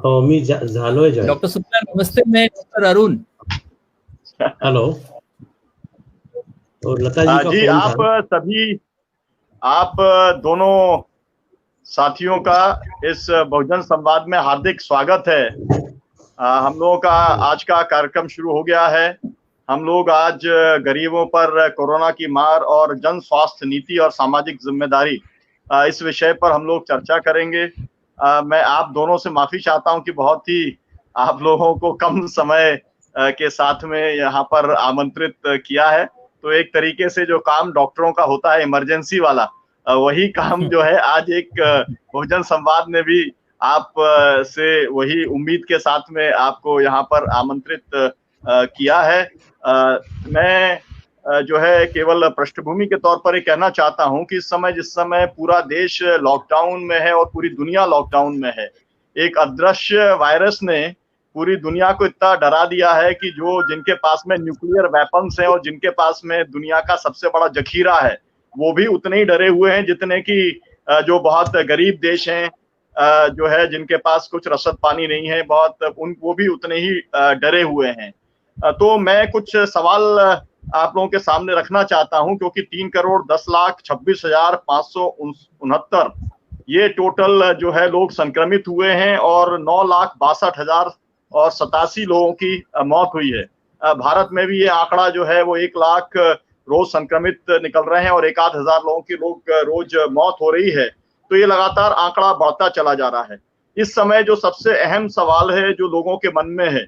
मी झालोय join. Doctor Shukla नमस्ते, मैं डॉक्टर अरुण। हेलो। और लता जी का जी, फोन आप था। सभी आप दोनों साथियों का इस बहुजन संवाद में हार्दिक स्वागत है। हम लोगों का आज का कार्यक्रम शुरू हो गया है। हम लोग आज गरीबों पर कोरोना की मार और जन स्वास्थ्य नीति और सामाजिक जिम्मेदारी इस विषय पर हम लोग चर्चा करेंगे। मैं आप दोनों से माफी चाहता हूं कि बहुत ही आप लोगों को कम समय के साथ में यहाँ पर आमंत्रित किया है। तो एक तरीके से जो काम डॉक्टरों का होता है इमरजेंसी वाला, वही काम जो है आज एक बहुजन संवाद ने भी आप से वही उम्मीद के साथ में आपको यहाँ पर आमंत्रित किया है। मैं जो है केवल पृष्ठभूमि के तौर पर ये कहना चाहता हूं कि इस समय जिस समय पूरा देश लॉकडाउन में है और पूरी दुनिया लॉकडाउन में है, एक अदृश्य वायरस ने पूरी दुनिया को इतना डरा दिया है कि जो जिनके पास में न्यूक्लियर वेपन्स हैं और जिनके पास में दुनिया का सबसे बड़ा जखीरा है, वो भी उतने ही डरे हुए हैं जितने कि जो बहुत गरीब देश हैं, जो है जिनके पास कुछ रसद पानी नहीं है, वो भी उतने ही डरे हुए हैं। तो मैं कुछ सवाल आप लोगों के सामने रखना चाहता हूं, क्योंकि 3,10,26,569 ये टोटल जो है लोग संक्रमित हुए हैं और 9,62,087 लोगों की मौत हुई है। भारत में भी ये आंकड़ा जो है वो 1 लाख रोज संक्रमित निकल रहे हैं और 1,000 लोगों की रोज मौत हो रही है। तो ये लगातार आंकड़ा बढ़ता चला जा रहा है। इस समय जो सबसे अहम सवाल है जो लोगों के मन में है,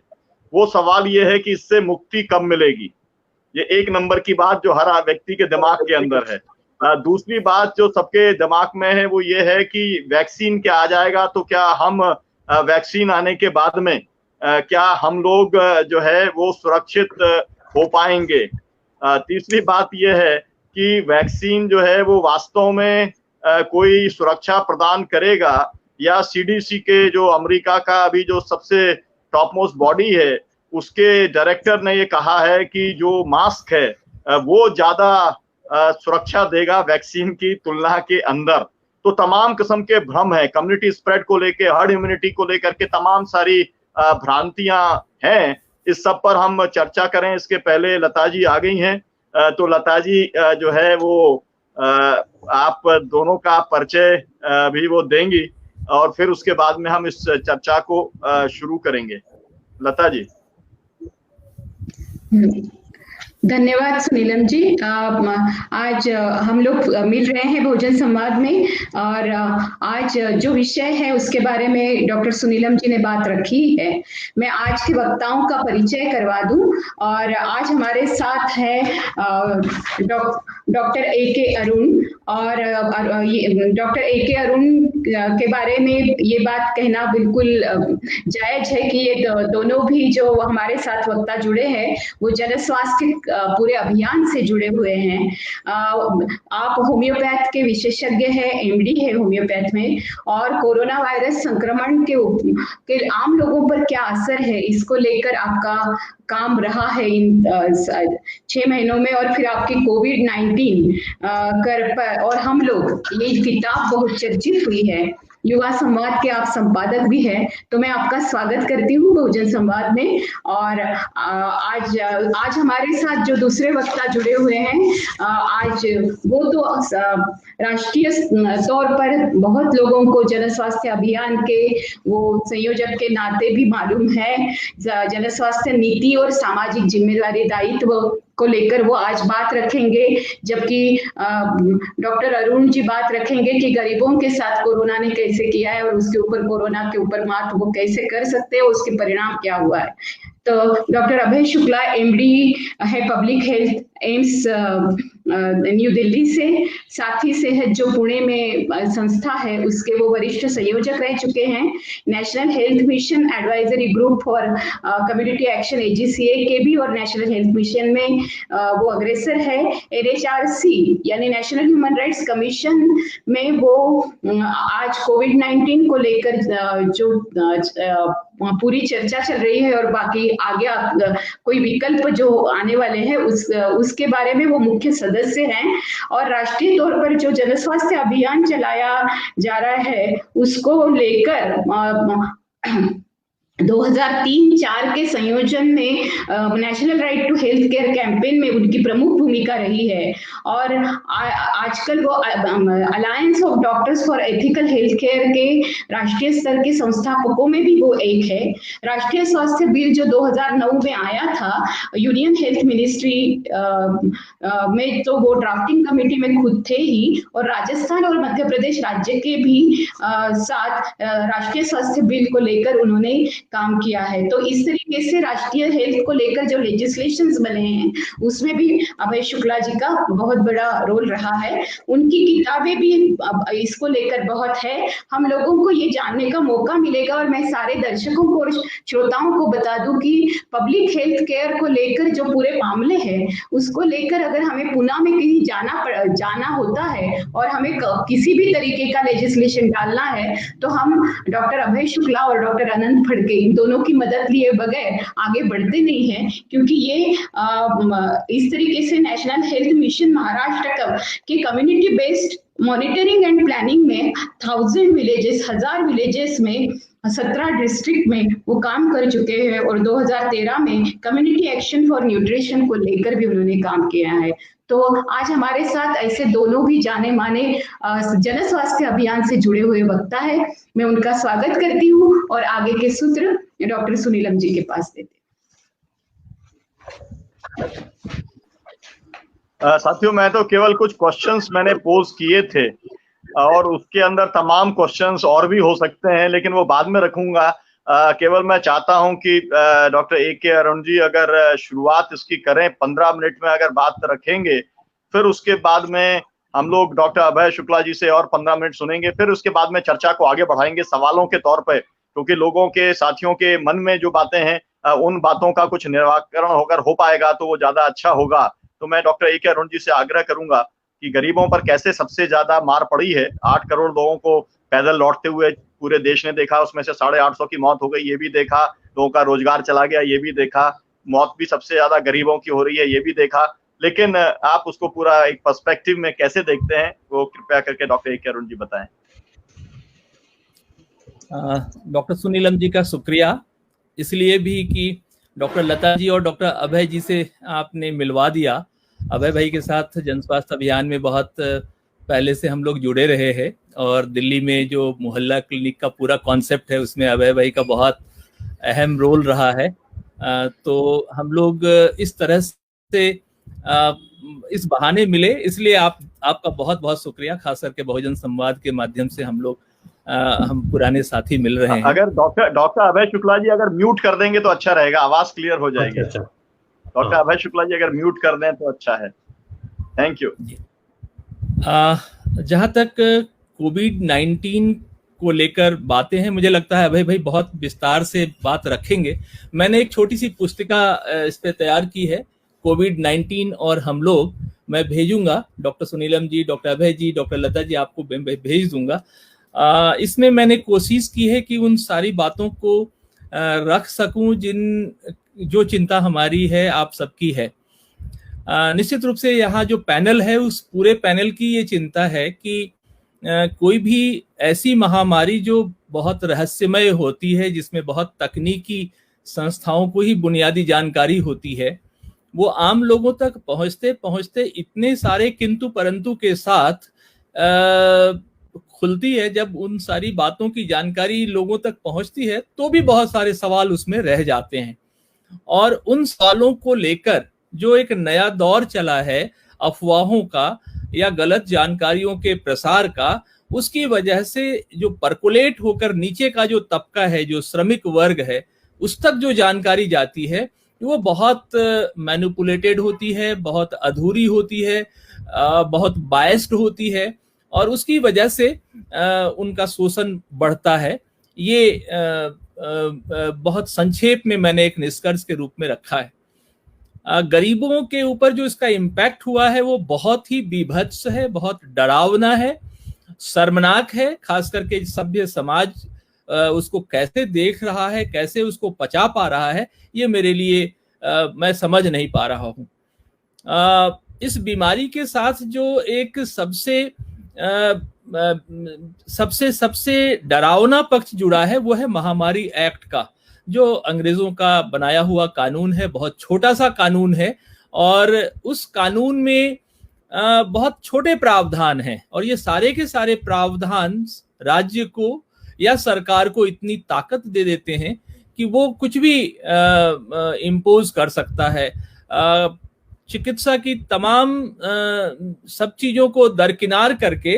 वो सवाल ये है कि इससे मुक्ति कब मिलेगी। ये एक नंबर की बात जो हर व्यक्ति के दिमाग के अंदर है। दूसरी बात जो सबके दिमाग में है वो ये है कि वैक्सीन क्या आ जाएगा, तो क्या हम वैक्सीन आने के बाद में क्या हम लोग जो है वो सुरक्षित हो पाएंगे। तीसरी बात ये है कि वैक्सीन जो है वो वास्तव में कोई सुरक्षा प्रदान करेगा या सीडीसी के जो अमेरिका का अभी जो सबसे टॉप मोस्ट बॉडी है, उसके डायरेक्टर ने ये कहा है कि जो मास्क है वो ज्यादा सुरक्षा देगा वैक्सीन की तुलना के अंदर। तो तमाम किस्म के भ्रम है, कम्युनिटी स्प्रेड को लेके, हर्ड इम्यूनिटी को लेकर के तमाम सारी भ्रांतियां हैं। इस सब पर हम चर्चा करें इसके पहले लता जी आ गई हैं। तो लता जी जो है वो आप दोनों का परिचय भी वो देंगी और फिर उसके बाद में हम इस चर्चा को शुरू करेंगे। लता जी। धन्यवाद सुनीलम जी। आज हम लोग मिल रहे हैं बहुजन संवाद में और आज जो विषय है उसके बारे में डॉक्टर सुनीलम जी ने बात रखी है। मैं आज के वक्ताओं का परिचय करवा दूं और आज हमारे साथ है डॉक्टर ए.के. अरुण और डॉक्टर ए.के. अरुण के बारे में ये बात कहना बिल्कुल जायज है कि ये दोनों भी जो हमारे साथ वक्ता जुड़े हैं वो जन स्वास्थ्य पूरे अभियान से जुड़े हुए हैं। आप होम्योपैथ के विशेषज्ञ हैं, एमडी है होम्योपैथ में, और कोरोना वायरस संक्रमण के आम लोगों पर क्या असर है इसको लेकर आपका काम रहा है इन 6 महीनों में, और फिर आपकी कोविड-19 और हम लोग, ये किताब बहुत चर्चित हुई है, युवा संवाद के आप संपादक भी हैं। तो मैं आपका स्वागत करती हूँ बहुजन संवाद में। और आज हमारे साथ जो दूसरे वक्ता जुड़े हुए हैं, आज वो तो राष्ट्रीय तौर पर बहुत लोगों को जन स्वास्थ्य अभियान के वो संयोजक के नाते भी मालूम है। जन स्वास्थ्य नीति और सामाजिक जिम्मेदारी दायित्व को लेकर वो आज बात रखेंगे, जबकि डॉक्टर अरुण जी बात रखेंगे कि गरीबों के साथ कोरोना ने कैसे किया है और उसके ऊपर, कोरोना के ऊपर मात वो कैसे कर सकते हैं, उसके परिणाम क्या हुआ है। तो डॉक्टर अभय शुक्ला एमडी है public health AIIMS new Delhi से, साथी से है जो पुणे में संस्था है उसके वो वरिष्ठ संयोजक रह चुके हैं। National Health Mission advisory group for community action AGCA के भी और नेशनल हेल्थ मिशन में वो अग्रेसर है। एनएचआरसी यानी नेशनल ह्यूमन राइट्स कमीशन में वो आज कोविड-19 को लेकर जो पूरी चर्चा चल रही है और बाकी आगे कोई विकल्प जो आने वाले हैं उसके बारे में वो मुख्य सदस्य हैं। और राष्ट्रीय तौर पर जो जन स्वास्थ्य अभियान चलाया जा रहा है उसको लेकर 2003-4 के संयोजन में national right to health care campaign में उनकी प्रमुख भूमिका रही है और आजकल वो alliance of doctors for ethical health care के राष्ट्रीय स्तर के संस्थापकों में भी वो एक है। राष्ट्रीय स्वास्थ्य बिल जो 2009 में आया था यूनियन हेल्थ मिनिस्ट्री में, तो वो ड्राफ्टिंग कमेटी में खुद थे ही, और राजस्थान और मध्य प्रदेश राज्य के भी साथ राष्ट्रीय स्वास्थ्य बिल को लेकर उन्होंने काम किया है। तो इस तरीके से राष्ट्रीय हेल्थ को लेकर जो लेजिस्लेशंस बने हैं उसमें भी अभय शुक्ला जी का बहुत बड़ा रोल रहा है। उनकी किताबें भी इसको लेकर बहुत है। हम लोगों को ये जानने का मौका मिलेगा, और मैं सारे दर्शकों को और श्रोताओं को बता दूं कि पब्लिक हेल्थ केयर को लेकर जो पूरे मामले हैं उसको लेकर अगर हमें पुणे में कहीं जाना होता है और हमें किसी भी तरीके का लेजिस्लेशन डालना है तो हम डॉक्टर अभय शुक्ला और डॉक्टर अनंत फड़के इन दोनों की मदद लिए बगैर आगे बढ़ते नहीं हैं, क्योंकि ये इस तरीके से नेशनल हेल्थ मिशन महाराष्ट्र के community based monitoring and planning में 1000 विलेजेस में 17 डिस्ट्रिक्ट में वो काम कर चुके हैं, और 2013 में कम्युनिटी एक्शन फॉर न्यूट्रिशन को लेकर भी उन्होंने काम किया है। तो आज हमारे साथ ऐसे दोनों भी जाने माने जन स्वास्थ्य अभियान से जुड़े हुए वक्ता है। मैं उनका स्वागत करती हूँ और आगे के सूत्र डॉक्टर सुनीलम जी के पास देते। साथियों, मैं तो केवल कुछ क्वेश्चंस मैंने पोज किए थे और उसके अंदर तमाम क्वेश्चंस और भी हो सकते हैं, लेकिन वो बाद में रखूंगा। केवल मैं चाहता हूं कि डॉक्टर ए.के. अरुण जी अगर शुरुआत इसकी करें, 15 मिनट में अगर बात रखेंगे, फिर उसके बाद में हम लोग डॉक्टर अभय शुक्ला जी से और 15 मिनट सुनेंगे, फिर उसके बाद में चर्चा को आगे बढ़ाएंगे सवालों के तौर पर, क्योंकि लोगों के साथियों के मन में जो बातें हैं उन बातों का कुछ निराकरण होकर हो पाएगा तो वो ज्यादा अच्छा होगा। तो मैं डॉक्टर ए.के. अरुण जी से आग्रह करूंगा कि गरीबों पर कैसे सबसे ज्यादा मार पड़ी है। 8 करोड़ लोगों को पैदल लौटते हुए पूरे देश ने देखा, उसमें से 850 की मौत हो गई, ये भी देखा। लोगों का रोजगार चला गया, ये भी देखा। मौत भी सबसे ज्यादा गरीबों की हो रही है, ये भी देखा। लेकिन आप उसको पूरा एक पर्सपेक्टिव में कैसे देखते हैं, वो कृपया करके डॉक्टर ए.के. अरुण जी बताएं। डॉक्टर सुनीलम जी का शुक्रिया, इसलिए भी कि डॉक्टर लता जी और डॉक्टर अभय जी से आपने मिलवा दिया। अभय भाई के साथ जन स्वास्थ्य अभियान में बहुत पहले से हम लोग जुड़े रहे हैं, और दिल्ली में जो मोहल्ला क्लिनिक का पूरा कॉन्सेप्ट है उसमें अभय भाई का बहुत अहम रोल रहा है। तो हम लोग इस तरह से इस बहाने मिले, इसलिए आपका बहुत बहुत शुक्रिया। खास करके बहुजन संवाद के माध्यम से हम पुराने साथी मिल रहे हैं। अगर डॉक्टर अभय शुक्ला जी अगर म्यूट कर देंगे तो अच्छा रहेगा, आवाज क्लियर हो जाएगी। अच्छा। डॉक्टर अभय शुक्ला जी अगर म्यूट कर दें तो अच्छा है। Thank you. जहां तक कोविड-19 को लेकर बातें हैं, मुझे लगता है अभय भाई बहुत विस्तार से बात रखेंगे। मैंने एक छोटी सी पुस्तिका इस पे तैयार की है, कोविड-19 और हम लोग। मैं भेजूंगा डॉक्टर सुनीलम जी, डॉक्टर अभय जी, डॉक्टर लता जी, आपको भेज दूंगा। इसमें मैंने कोशिश की है कि उन सारी बातों को रख सकूं जो चिंता हमारी है, आप सबकी है। निश्चित रूप से यहाँ जो पैनल है उस पूरे पैनल की ये चिंता है कि कोई भी ऐसी महामारी जो बहुत रहस्यमय होती है, जिसमें बहुत तकनीकी संस्थाओं को ही बुनियादी जानकारी होती है, वो आम लोगों तक पहुंचते पहुंचते इतने सारे किंतु परंतु के साथ खुलती है। जब उन सारी बातों की जानकारी लोगों तक पहुंचती है तो भी बहुत सारे सवाल उसमें रह जाते हैं, और उन सवालों को लेकर जो एक नया दौर चला है अफवाहों का या गलत जानकारियों के प्रसार का, उसकी वजह से जो परकुलेट होकर नीचे का जो तबका है, जो श्रमिक वर्ग है, उस तक जो जानकारी जाती है वो बहुत मैनिपुलेटेड होती है, बहुत अधूरी होती है, बहुत बायस्ड होती है, और उसकी वजह से उनका शोषण बढ़ता है। ये बहुत संक्षेप में मैंने एक निष्कर्ष के रूप में रखा है। गरीबों के ऊपर जो इसका इम्पैक्ट हुआ है वो बहुत ही बीभत्स है, बहुत डरावना है, शर्मनाक है। खास करके सभ्य समाज उसको कैसे देख रहा है, कैसे उसको पचा पा रहा है, ये मेरे लिए मैं समझ नहीं पा रहा हूँ। इस बीमारी के साथ जो एक सबसे सबसे सबसे डरावना पक्ष जुड़ा है वो है महामारी एक्ट का, जो अंग्रेजों का बनाया हुआ कानून है। बहुत छोटा सा कानून है और उस कानून में बहुत छोटे प्रावधान हैं और ये सारे के सारे प्रावधान राज्य को या सरकार को इतनी ताकत दे देते हैं कि वो कुछ भी इम्पोज कर सकता है। चिकित्सा की तमाम सब चीजों को दरकिनार करके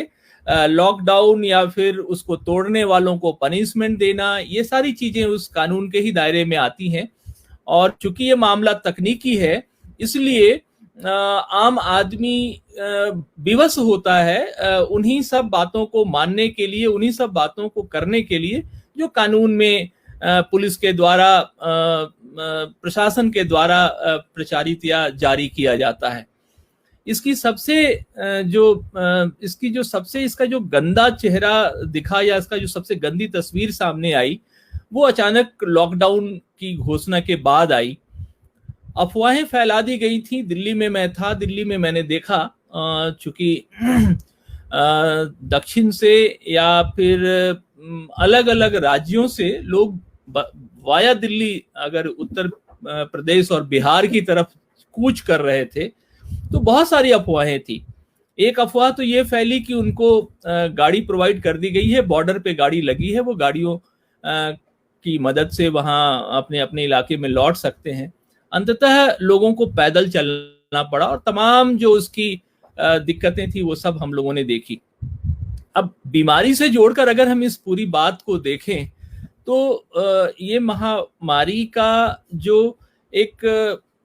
लॉकडाउन या फिर उसको तोड़ने वालों को पनिशमेंट देना, ये सारी चीजें उस कानून के ही दायरे में आती हैं। और चूंकि ये मामला तकनीकी है इसलिए आम आदमी विवश होता है उन्हीं सब बातों को मानने के लिए, उन्हीं सब बातों को करने के लिए जो कानून में पुलिस के द्वारा, प्रशासन के द्वारा प्रचारित या जारी किया जाता है। इसकी सबसे इसका जो गंदा चेहरा दिखा या इसका जो सबसे गंदी तस्वीर सामने आई वो अचानक लॉकडाउन की घोषणा के बाद आई। अफवाहें फैला दी गई थी। दिल्ली में मैं था, दिल्ली में मैंने देखा चूंकि दक्षिण से या फिर अलग अलग राज्यों से लोग वाया दिल्ली अगर उत्तर प्रदेश और बिहार की तरफ कूच कर रहे थे तो बहुत सारी अफवाहें थी। एक अफवाह तो ये फैली कि उनको गाड़ी प्रोवाइड कर दी गई है, बॉर्डर पे गाड़ी लगी है, वो गाड़ियों की मदद से वहां अपने अपने इलाके में लौट सकते हैं। अंततः लोगों को पैदल चलना पड़ा और तमाम जो उसकी दिक्कतें थी वो सब हम लोगों ने देखी। अब बीमारी से जोड़कर अगर हम इस पूरी बात को देखें तो ये महामारी का जो एक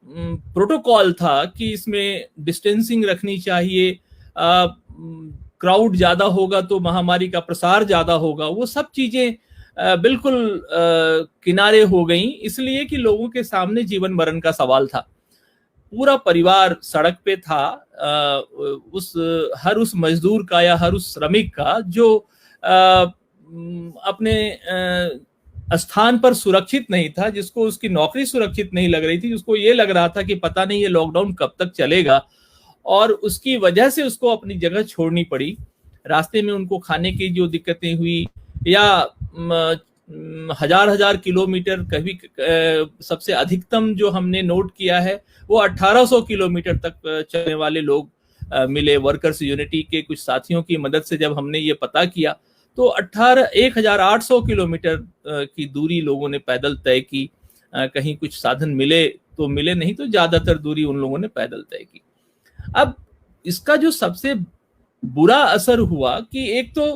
प्रोटोकॉल था कि इसमें डिस्टेंसिंग रखनी चाहिए, क्राउड ज्यादा होगा तो महामारी का प्रसार ज्यादा होगा, वो सब चीजें बिल्कुल किनारे हो गई, इसलिए कि लोगों के सामने जीवन मरण का सवाल था। पूरा परिवार सड़क पे था, हर उस मजदूर का या हर उस श्रमिक का जो अपने स्थान पर सुरक्षित नहीं था, जिसको उसकी नौकरी सुरक्षित नहीं लग रही थी, उसको ये लग रहा था कि पता नहीं ये लॉकडाउन कब तक चलेगा, और उसकी वजह से उसको अपनी जगह छोड़नी पड़ी। रास्ते में उनको खाने की जो दिक्कतें हुई या हजार किलोमीटर, कभी सबसे अधिकतम जो हमने नोट किया है वो 1800 किलोमीटर तक चलने वाले लोग मिले। वर्कर्स यूनिटी के कुछ साथियों की मदद से जब हमने ये पता किया तो 1800 किलोमीटर की दूरी लोगों ने पैदल तय की। कहीं कुछ साधन मिले तो मिले, नहीं तो ज्यादातर दूरी उन लोगों ने पैदल तय की। अब इसका जो सबसे बुरा असर हुआ कि एक तो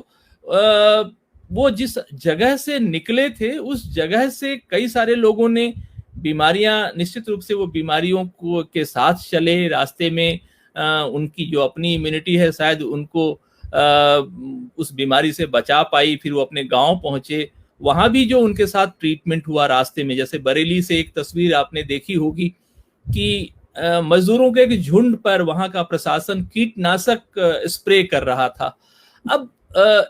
वो जिस जगह से निकले थे उस जगह से कई सारे लोगों ने बीमारियां, निश्चित रूप से वो बीमारियों को के साथ चले रास्ते में। उनकी जो अपनी इम्यूनिटी है शायद उनको उस बीमारी से बचा पाई। फिर वो अपने गांव पहुंचे, वहां भी जो उनके साथ ट्रीटमेंट हुआ रास्ते में, जैसे बरेली से एक तस्वीर आपने देखी होगी कि मजदूरों के एक झुंड पर वहां का प्रशासन कीटनाशक स्प्रे कर रहा था। अब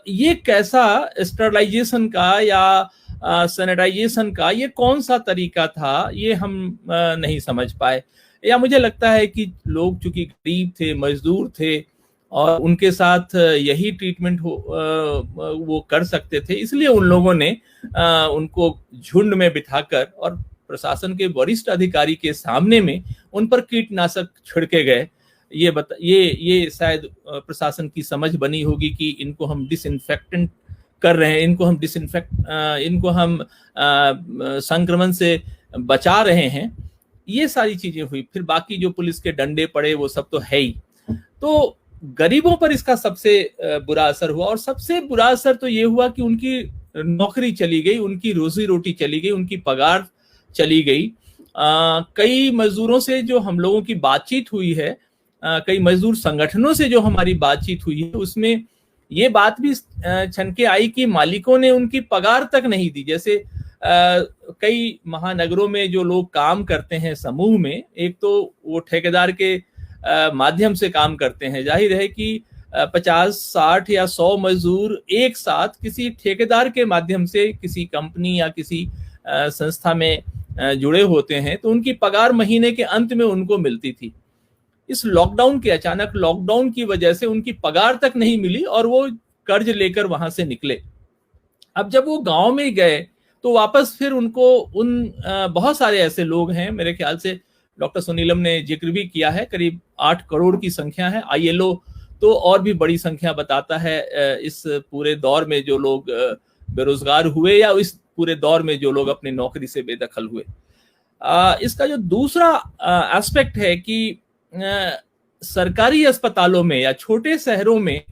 ये कैसा स्टरलाइजेशन का या सैनिटाइजेशन का ये कौन सा तरीका था, ये हम नहीं समझ पाए। या मुझे लगता है कि लोग चूंकि गरीब थे, मजदूर थे और उनके साथ यही ट्रीटमेंट वो कर सकते थे, इसलिए उन लोगों ने उनको झुंड में बिठाकर और प्रशासन के वरिष्ठ अधिकारी के सामने में उन पर कीटनाशक छिड़के गए। ये शायद प्रशासन की समझ बनी होगी कि इनको हम डिसइंफेक्टेंट कर रहे हैं, इनको हम संक्रमण से बचा रहे हैं। ये सारी चीजें हुई। फिर बाकी जो पुलिस के डंडे पड़े वो सब तो है ही। तो गरीबों पर इसका सबसे बुरा असर हुआ, और सबसे बुरा असर तो ये हुआ कि उनकी नौकरी चली गई, उनकी रोजी रोटी चली गई, उनकी पगार चली गई। कई मजदूरों से जो हम लोगों की बातचीत हुई है, कई मजदूर संगठनों से जो हमारी बातचीत हुई है, उसमें ये बात भी छनके आई कि मालिकों ने उनकी पगार तक नहीं दी। जैसे कई महानगरों में जो लोग काम करते हैं समूह में, एक तो वो ठेकेदार के माध्यम से काम करते हैं। जाहिर है कि 50, 60 या 100 मजदूर एक साथ किसी ठेकेदार के माध्यम से किसी कंपनी या किसी संस्था में जुड़े होते हैं, तो उनकी पगार महीने के अंत में उनको मिलती थी। इस लॉकडाउन के अचानक लॉकडाउन की वजह से उनकी पगार तक नहीं मिली और वो कर्ज लेकर वहां से निकले। अब जब वो गांव में गए तो वापस फिर उनको बहुत सारे ऐसे लोग हैं, मेरे ख्याल से डॉक्टर सुनीलम ने जिक्र भी किया है, करीब 8 करोड़ की संख्या है। ILO तो और भी बड़ी संख्या बताता है इस पूरे दौर में जो लोग बेरोजगार हुए या इस पूरे दौर में जो लोग अपनी नौकरी से बेदखल हुए। इसका जो दूसरा एस्पेक्ट है कि सरकारी अस्पतालों में या छोटे शहरों में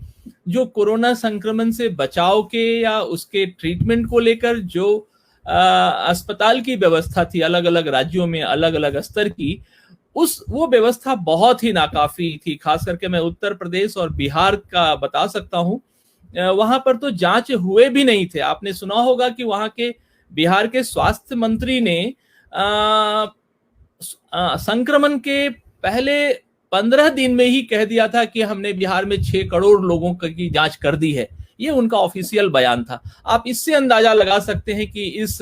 जो कोरोना संक्रमण से बचाव के या उसके ट्रीटमेंट को लेकर जो अस्पताल की व्यवस्था थी अलग अलग राज्यों में अलग अलग स्तर की, वो व्यवस्था बहुत ही नाकाफी थी। खास करके मैं उत्तर प्रदेश और बिहार का बता सकता हूं, वहां पर तो जांच हुए भी नहीं थे। आपने सुना होगा कि वहां के बिहार के स्वास्थ्य मंत्री ने संक्रमण के पहले 15 दिन में ही कह दिया था कि हमने बिहार में 6 करोड़ लोगों की जांच कर दी है। ये उनका ऑफिशियल बयान था। आप इससे अंदाजा लगा सकते हैं कि इस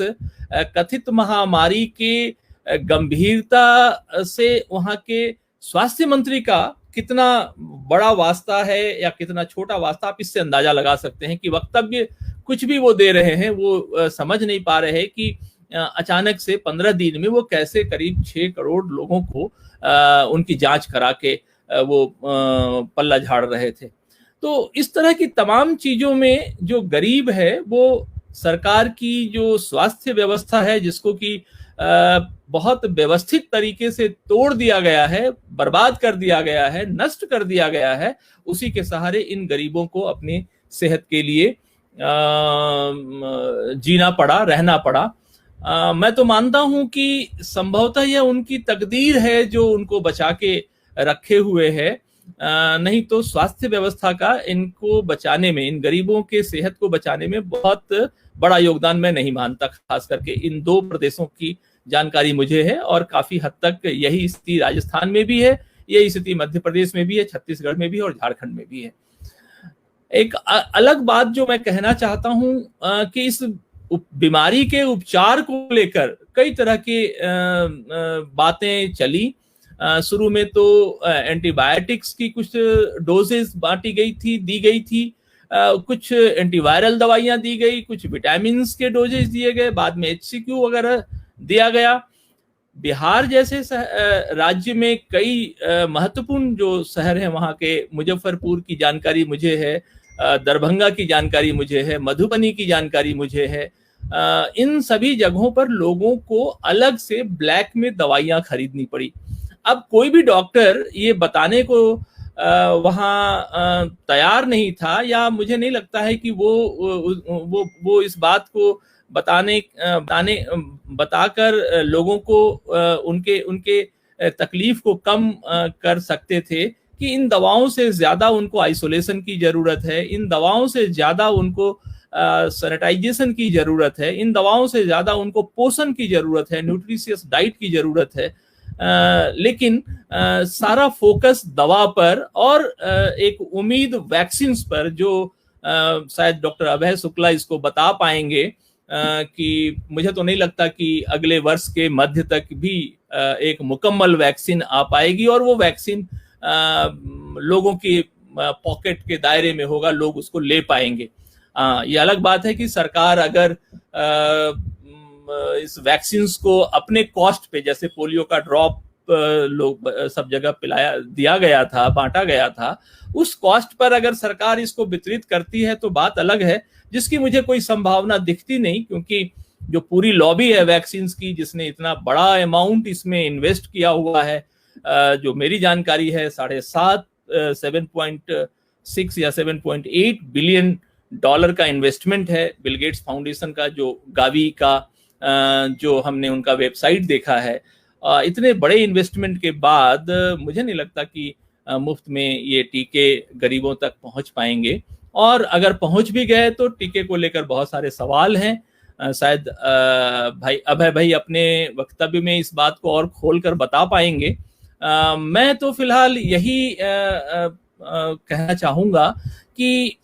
कथित महामारी के गंभीरता से वहां के स्वास्थ्य मंत्री का कितना बड़ा वास्ता है या कितना छोटा वास्ता, आप इससे अंदाजा लगा सकते हैं कि वक्तव्य कुछ भी वो दे रहे हैं, वो समझ नहीं पा रहे हैं कि अचानक से 15 दिन में वो कैसे करीब 6 करोड़ लोगों को उनकी जांच करा के वो पल्ला झाड़ रहे थे। तो इस तरह की तमाम चीजों में जो गरीब है वो सरकार की जो स्वास्थ्य व्यवस्था है, जिसको कि बहुत व्यवस्थित तरीके से तोड़ दिया गया है, बर्बाद कर दिया गया है, नष्ट कर दिया गया है, उसी के सहारे इन गरीबों को अपनी सेहत के लिए जीना पड़ा, रहना पड़ा। मैं तो मानता हूं कि संभवतः यह उनकी तकदीर है जो उनको बचा के रखे हुए है, नहीं तो स्वास्थ्य व्यवस्था का इनको बचाने में, इन गरीबों के सेहत को बचाने में बहुत बड़ा योगदान मैं नहीं मानता। खास करके इन 2 प्रदेशों की जानकारी मुझे है और काफी हद तक यही स्थिति राजस्थान में भी है, यही स्थिति मध्य प्रदेश में भी है, छत्तीसगढ़ में भी है और झारखंड में भी है। एक अलग बात जो मैं कहना चाहता हूं कि इस बीमारी के उपचार को लेकर कई तरह की बातें चली। शुरू में तो एंटीबायोटिक्स की कुछ डोजेस दी गई थी, कुछ एंटीवायरल दवाइयां दी गई, कुछ विटामिन के डोजेस दिए गए, बाद में HCQ वगैरह दिया गया। बिहार जैसे राज्य में कई महत्वपूर्ण जो शहर हैं, वहां के मुजफ्फरपुर की जानकारी मुझे है, दरभंगा की जानकारी मुझे है, मधुबनी की जानकारी मुझे है। इन सभी जगहों पर लोगों को अलग से ब्लैक में दवाइयां खरीदनी पड़ी। अब कोई भी डॉक्टर ये बताने को वहां तैयार नहीं था, या मुझे नहीं लगता है कि वो इस बात को बताकर लोगों को उनके तकलीफ को कम कर सकते थे कि इन दवाओं से ज्यादा उनको आइसोलेशन की जरूरत है, इन दवाओं से ज्यादा उनको सैनिटाइजेशन की जरूरत है, इन दवाओं से ज्यादा उनको पोषण की जरूरत है, न्यूट्रिशियस डाइट की जरूरत है। लेकिन सारा फोकस दवा पर और एक उम्मीद वैक्सीन पर, जो शायद डॉक्टर अभय शुक्ला इसको बता पाएंगे कि मुझे तो नहीं लगता कि अगले वर्ष के मध्य तक भी एक मुकम्मल वैक्सीन आ पाएगी और वो वैक्सीन लोगों की पॉकेट के दायरे में होगा, लोग उसको ले पाएंगे। ये अलग बात है कि सरकार अगर इस वैक्सीन को अपने कॉस्ट पे, जैसे पोलियो का ड्रॉप लोग सब जगह दिया गया था, बांटा गया था, उस कॉस्ट पर अगर सरकार इसको वितरित करती है तो बात अलग है, जिसकी मुझे कोई संभावना दिखती नहीं, क्योंकि जो पूरी लॉबी है वैक्सीन की, जिसने इतना बड़ा अमाउंट इसमें इन्वेस्ट किया हुआ है, जो मेरी जानकारी है 7.6 या 7.8 बिलियन डॉलर का इन्वेस्टमेंट है बिल गेट्स फाउंडेशन का, जो गावी का जो हमने उनका वेबसाइट देखा है। इतने बड़े इन्वेस्टमेंट के बाद मुझे नहीं लगता कि मुफ्त में ये टीके गरीबों तक पहुंच पाएंगे, और अगर पहुंच भी गए तो टीके को लेकर बहुत सारे सवाल हैं। शायद अभय भाई अपने वक्तव्य में इस बात को और खोल कर बता पाएंगे। मैं तो फिलहाल यही कहना चाहूंगा कि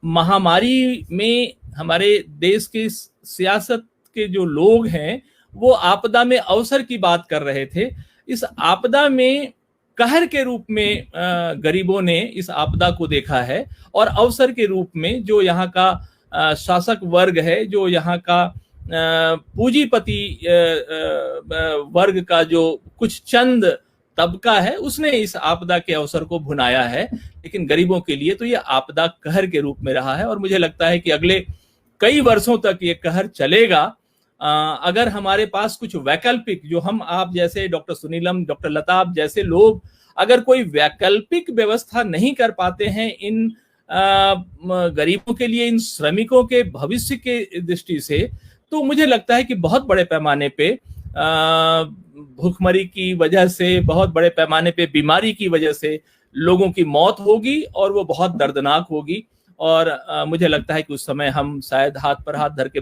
महामारी में हमारे देश के सियासत के जो लोग हैं वो आपदा में अवसर की बात कर रहे थे। इस आपदा में कहर के रूप में गरीबों ने इस आपदा को देखा है, और अवसर के रूप में जो यहाँ का शासक वर्ग है, जो यहाँ का पूंजीपति वर्ग का जो कुछ चंद तबका है, उसने इस आपदा के अवसर को भुनाया है। लेकिन गरीबों के लिए तो ये आपदा कहर के रूप में रहा है, और मुझे लगता है कि अगले कई वर्षों तक ये कहर चलेगा। अगर हमारे पास कुछ वैकल्पिक, जो हम आप जैसे डॉक्टर सुनीलम, डॉक्टर लता आप जैसे लोग अगर कोई वैकल्पिक व्यवस्था नहीं कर पाते हैं इन गरीबों के लिए, इन श्रमिकों के भविष्य के दृष्टि से, तो मुझे लगता है कि बहुत बड़े पैमाने पे भूखमरी की वजह से, बहुत बड़े पैमाने पे बीमारी की वजह से लोगों की मौत होगी, और वो बहुत दर्दनाक होगी। और मुझे लगता है कि उस समय हम शायद हाथ पर हाथ धर के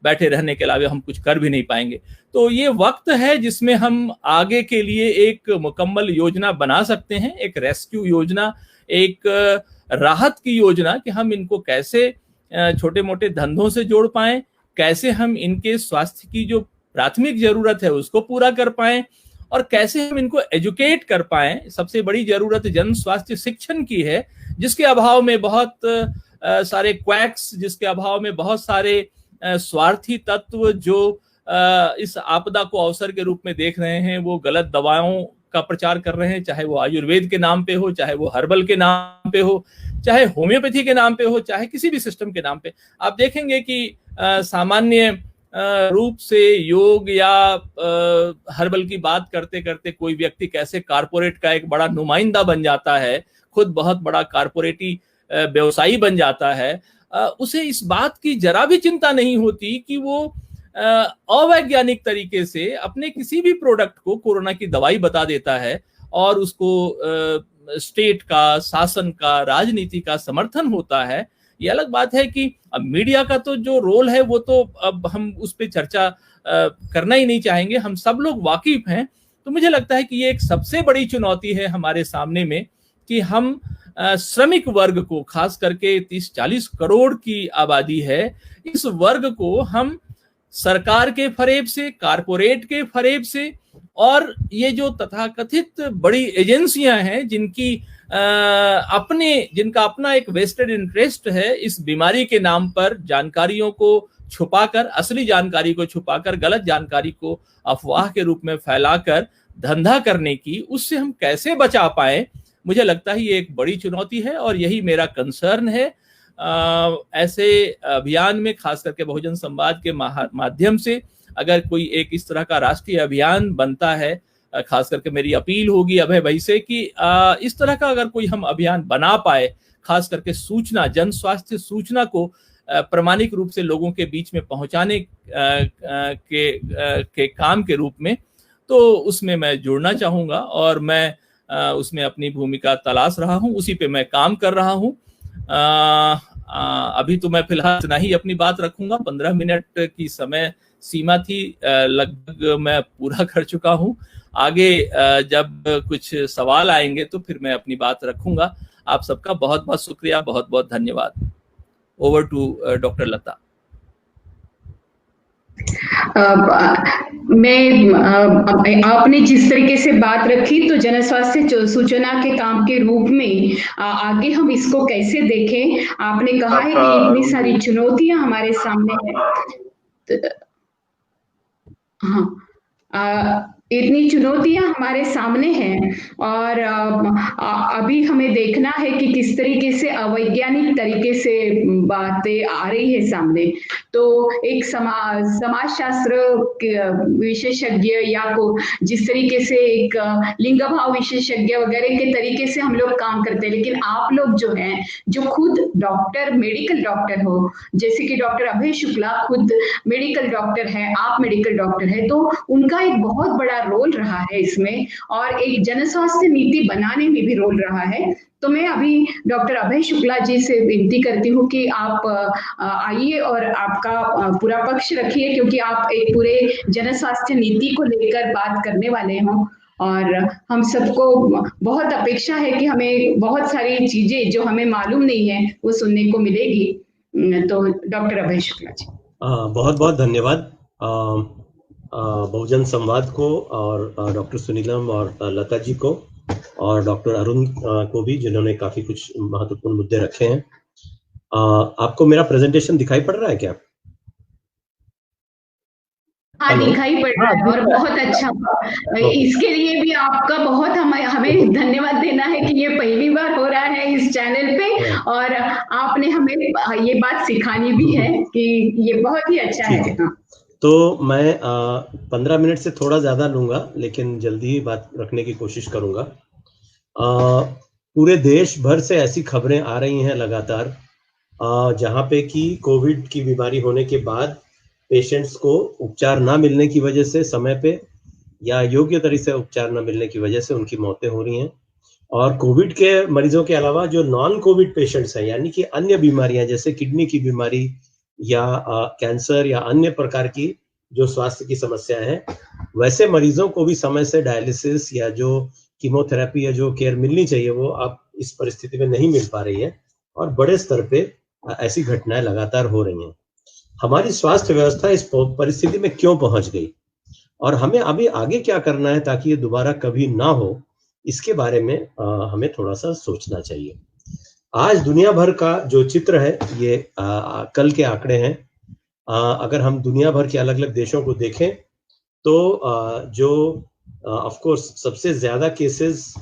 बैठे रहने के अलावा हम कुछ कर भी नहीं पाएंगे। तो ये वक्त है जिसमें हम आगे के लिए एक मुकम्मल योजना बना सकते हैं, एक रेस्क्यू योजना, एक राहत की योजना, कि हम इनको कैसे छोटे मोटे धंधों से जोड़ पाएं, कैसे हम इनके स्वास्थ्य की जो प्राथमिक जरूरत है उसको पूरा कर पाएं, और कैसे हम इनको एजुकेट कर पाएं। सबसे बड़ी जरूरत जन स्वास्थ्य शिक्षण की है, जिसके अभाव में बहुत सारे क्वैक्स, जिसके अभाव में बहुत सारे स्वार्थी तत्व जो इस आपदा को अवसर के रूप में देख रहे हैं, वो गलत दवाओं का प्रचार कर रहे हैं, चाहे वो आयुर्वेद के नाम पे हो, चाहे वो हर्बल के नाम पे हो, चाहे होम्योपैथी के नाम पे हो, चाहे किसी भी सिस्टम के नाम पे। आप देखेंगे कि सामान्य रूप से योग या हर्बल की बात करते करते कोई व्यक्ति कैसे कारपोरेट का एक बड़ा नुमाइंदा बन जाता है, खुद बहुत बड़ा कारपोरेटी व्यवसायी बन जाता है, उसे इस बात की जरा भी चिंता नहीं होती कि वो अवैज्ञानिक तरीके से अपने किसी भी प्रोडक्ट को कोरोना की दवाई बता देता है, और उसको स्टेट का, शासन का, राजनीति का समर्थन होता है। ये अलग बात है कि अब मीडिया का तो जो रोल है वो तो अब हम उस पर चर्चा करना ही नहीं चाहेंगे, हम सब लोग वाकिफ हैं। तो मुझे लगता है कि ये एक सबसे बड़ी चुनौती है हमारे सामने में, कि हम श्रमिक वर्ग को, खास करके 30-40 करोड़ की आबादी है, इस वर्ग को हम सरकार के फरेब से, कारपोरेट के फरेब से, और ये जो तथाकथित बड़ी एजेंसियां हैं जिनका अपना एक वेस्टेड इंटरेस्ट है इस बीमारी के नाम पर, जानकारियों को छुपाकर, असली जानकारी को छुपाकर, गलत जानकारी को अफवाह के रूप में फैलाकर धंधा करने की, उससे हम कैसे बचा पाए, मुझे लगता है ये एक बड़ी चुनौती है। और यही मेरा कंसर्न है। ऐसे अभियान में, खास करके बहुजन संवाद के माध्यम से, अगर कोई एक इस तरह का राष्ट्रीय अभियान बनता है, खास करके मेरी अपील होगी अभय भाई से कि इस तरह का अगर कोई हम अभियान बना पाए, खास करके सूचना, जन स्वास्थ्य सूचना को प्रामाणिक रूप से लोगों के बीच में पहुंचाने के काम के रूप में, तो उसमें मैं जुड़ना चाहूंगा, और मैं उसमें अपनी भूमिका तलाश रहा हूं, उसी पे मैं काम कर रहा हूं। अभी तो मैं फिलहाल इतना ही अपनी बात रखूंगा। 15 मिनट की समय सीमा थी, लगभग मैं पूरा कर चुका हूं। आगे जब कुछ सवाल आएंगे तो फिर मैं अपनी बात रखूंगा। आप सबका बहुत बहुत शुक्रिया, बहुत बहुत धन्यवाद। ओवर टू डॉक्टर लता। आपने जिस तरीके से बात रखी, तो जन स्वास्थ्य सूचना के काम के रूप में आगे हम इसको कैसे देखें, आपने कहा है कि इतनी सारी चुनौतियां हमारे सामने है। हाँ, इतनी चुनौतियां हमारे सामने हैं, और अभी हमें देखना है कि किस तरीके से अवैज्ञानिक तरीके से बातें आ रही है सामने। तो एक समाजशास्त्र विशेषज्ञ या को जिस तरीके से एक लिंग भाव विशेषज्ञ वगैरह के तरीके से हम लोग काम करते हैं, लेकिन आप लोग जो हैं, जो खुद डॉक्टर, मेडिकल डॉक्टर हो, जैसे कि डॉक्टर अभय शुक्ला खुद मेडिकल डॉक्टर है, आप मेडिकल डॉक्टर है, तो उनका एक बहुत बड़ा रोल रहा है इसमें, और एक जन स्वास्थ्य नीति बनाने में भी रोल रहा है। तो मैं अभी डॉक्टर अभय शुक्ला जी से विनती करती हूँ कि आप आइए और आपका पूरा पक्ष रखिए, क्योंकि आप एक पूरे जन स्वास्थ्य नीति को लेकर बात करने वाले हों, और हम सबको बहुत अपेक्षा है कि हमें बहुत सारी चीजें जो हमें मालूम नहीं है वो सुनने को मिलेगी। तो डॉक्टर अभय शुक्ला जी, बहुत बहुत धन्यवाद बहुजन संवाद को, और डॉक्टर सुनीलम और लता जी को और डॉक्टर अरुण को भी, जिन्होंने काफी कुछ महत्वपूर्ण मुद्दे रखे हैं। आपको मेरा प्रेजेंटेशन दिखाई पड़ रहा है क्या? हाँ, दिखाई पड़ रहा है और बहुत अच्छा। इसके लिए भी आपका बहुत हमें धन्यवाद देना है कि ये पहली बार हो रहा है इस चैनल पे, और आपने हमें ये बात सिखानी भी है कि ये बहुत ही अच्छा है। तो मैं 15 मिनट से थोड़ा ज्यादा लूंगा, लेकिन जल्दी ही बात रखने की कोशिश करूंगा। पूरे देश भर से ऐसी खबरें आ रही हैं लगातार, जहां पे कि कोविड की बीमारी होने के बाद पेशेंट्स को उपचार ना मिलने की वजह से समय पे, या योग्य तरीके से उपचार ना मिलने की वजह से उनकी मौतें हो रही हैं। और कोविड के मरीजों के अलावा जो नॉन कोविड पेशेंट्स हैं, यानी कि अन्य बीमारियां जैसे किडनी की बीमारी या कैंसर या अन्य प्रकार की जो स्वास्थ्य की समस्याएं हैं, वैसे मरीजों को भी समय से डायलिसिस या जो कीमोथेरेपी या जो केयर मिलनी चाहिए वो अब इस परिस्थिति में नहीं मिल पा रही है, और बड़े स्तर पे ऐसी घटनाएं लगातार हो रही हैं। हमारी स्वास्थ्य व्यवस्था इस परिस्थिति में क्यों पहुंच गई, और हमें अभी आगे क्या करना है ताकि ये दोबारा कभी ना हो, इसके बारे में हमें थोड़ा सा सोचना चाहिए। आज दुनिया भर का जो चित्र है, ये कल के आंकड़े हैं। अगर हम दुनिया भर के अलग अलग देशों को देखें तो जो ऑफ कोर्स सबसे ज्यादा केसेस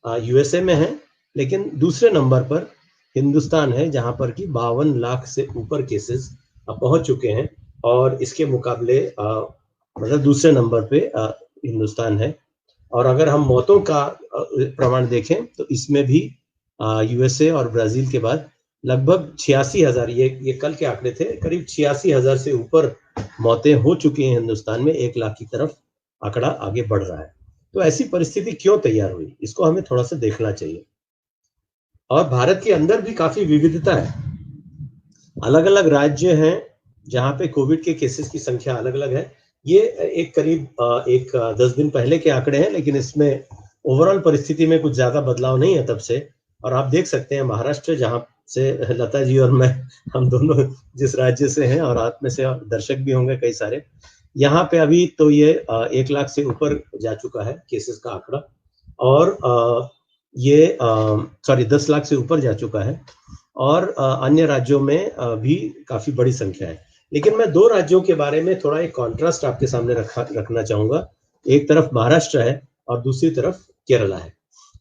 यूएसए में हैं, लेकिन दूसरे नंबर पर हिंदुस्तान है, जहां पर कि 52 लाख से ऊपर केसेस पहुंच चुके हैं, और इसके मुकाबले मतलब दूसरे नंबर पे हिंदुस्तान है। और अगर हम मौतों का प्रमाण देखें तो इसमें भी यूएसए और ब्राजील के बाद लगभग 86,000, ये कल के आंकड़े थे, करीब 86,000 से ऊपर मौतें हो चुकी हैं हिंदुस्तान में। 1 लाख की तरफ आंकड़ा आगे बढ़ रहा है। तो ऐसी परिस्थिति क्यों तैयार हुई, इसको हमें थोड़ा सा देखना चाहिए। और भारत के अंदर भी काफी विविधता है, अलग अलग राज्य हैं जहां पे कोविड के केसेस की संख्या अलग अलग है। ये एक करीब 10 दिन पहले के आंकड़े हैं, लेकिन इसमें ओवरऑल परिस्थिति में कुछ ज्यादा बदलाव नहीं है तब से। और आप देख सकते हैं महाराष्ट्र, जहां से लता जी और मैं, हम दोनों जिस राज्य से हैं, और आप में से दर्शक भी होंगे कई सारे, यहाँ पे अभी तो ये 1 लाख से ऊपर जा चुका है केसेस का आंकड़ा, और ये 10 लाख से ऊपर जा चुका है, और अन्य राज्यों में भी काफी बड़ी संख्या है। लेकिन मैं 2 राज्यों के बारे में थोड़ा एक कॉन्ट्रास्ट आपके सामने रखना चाहूंगा। एक तरफ महाराष्ट्र है और दूसरी तरफ केरला है,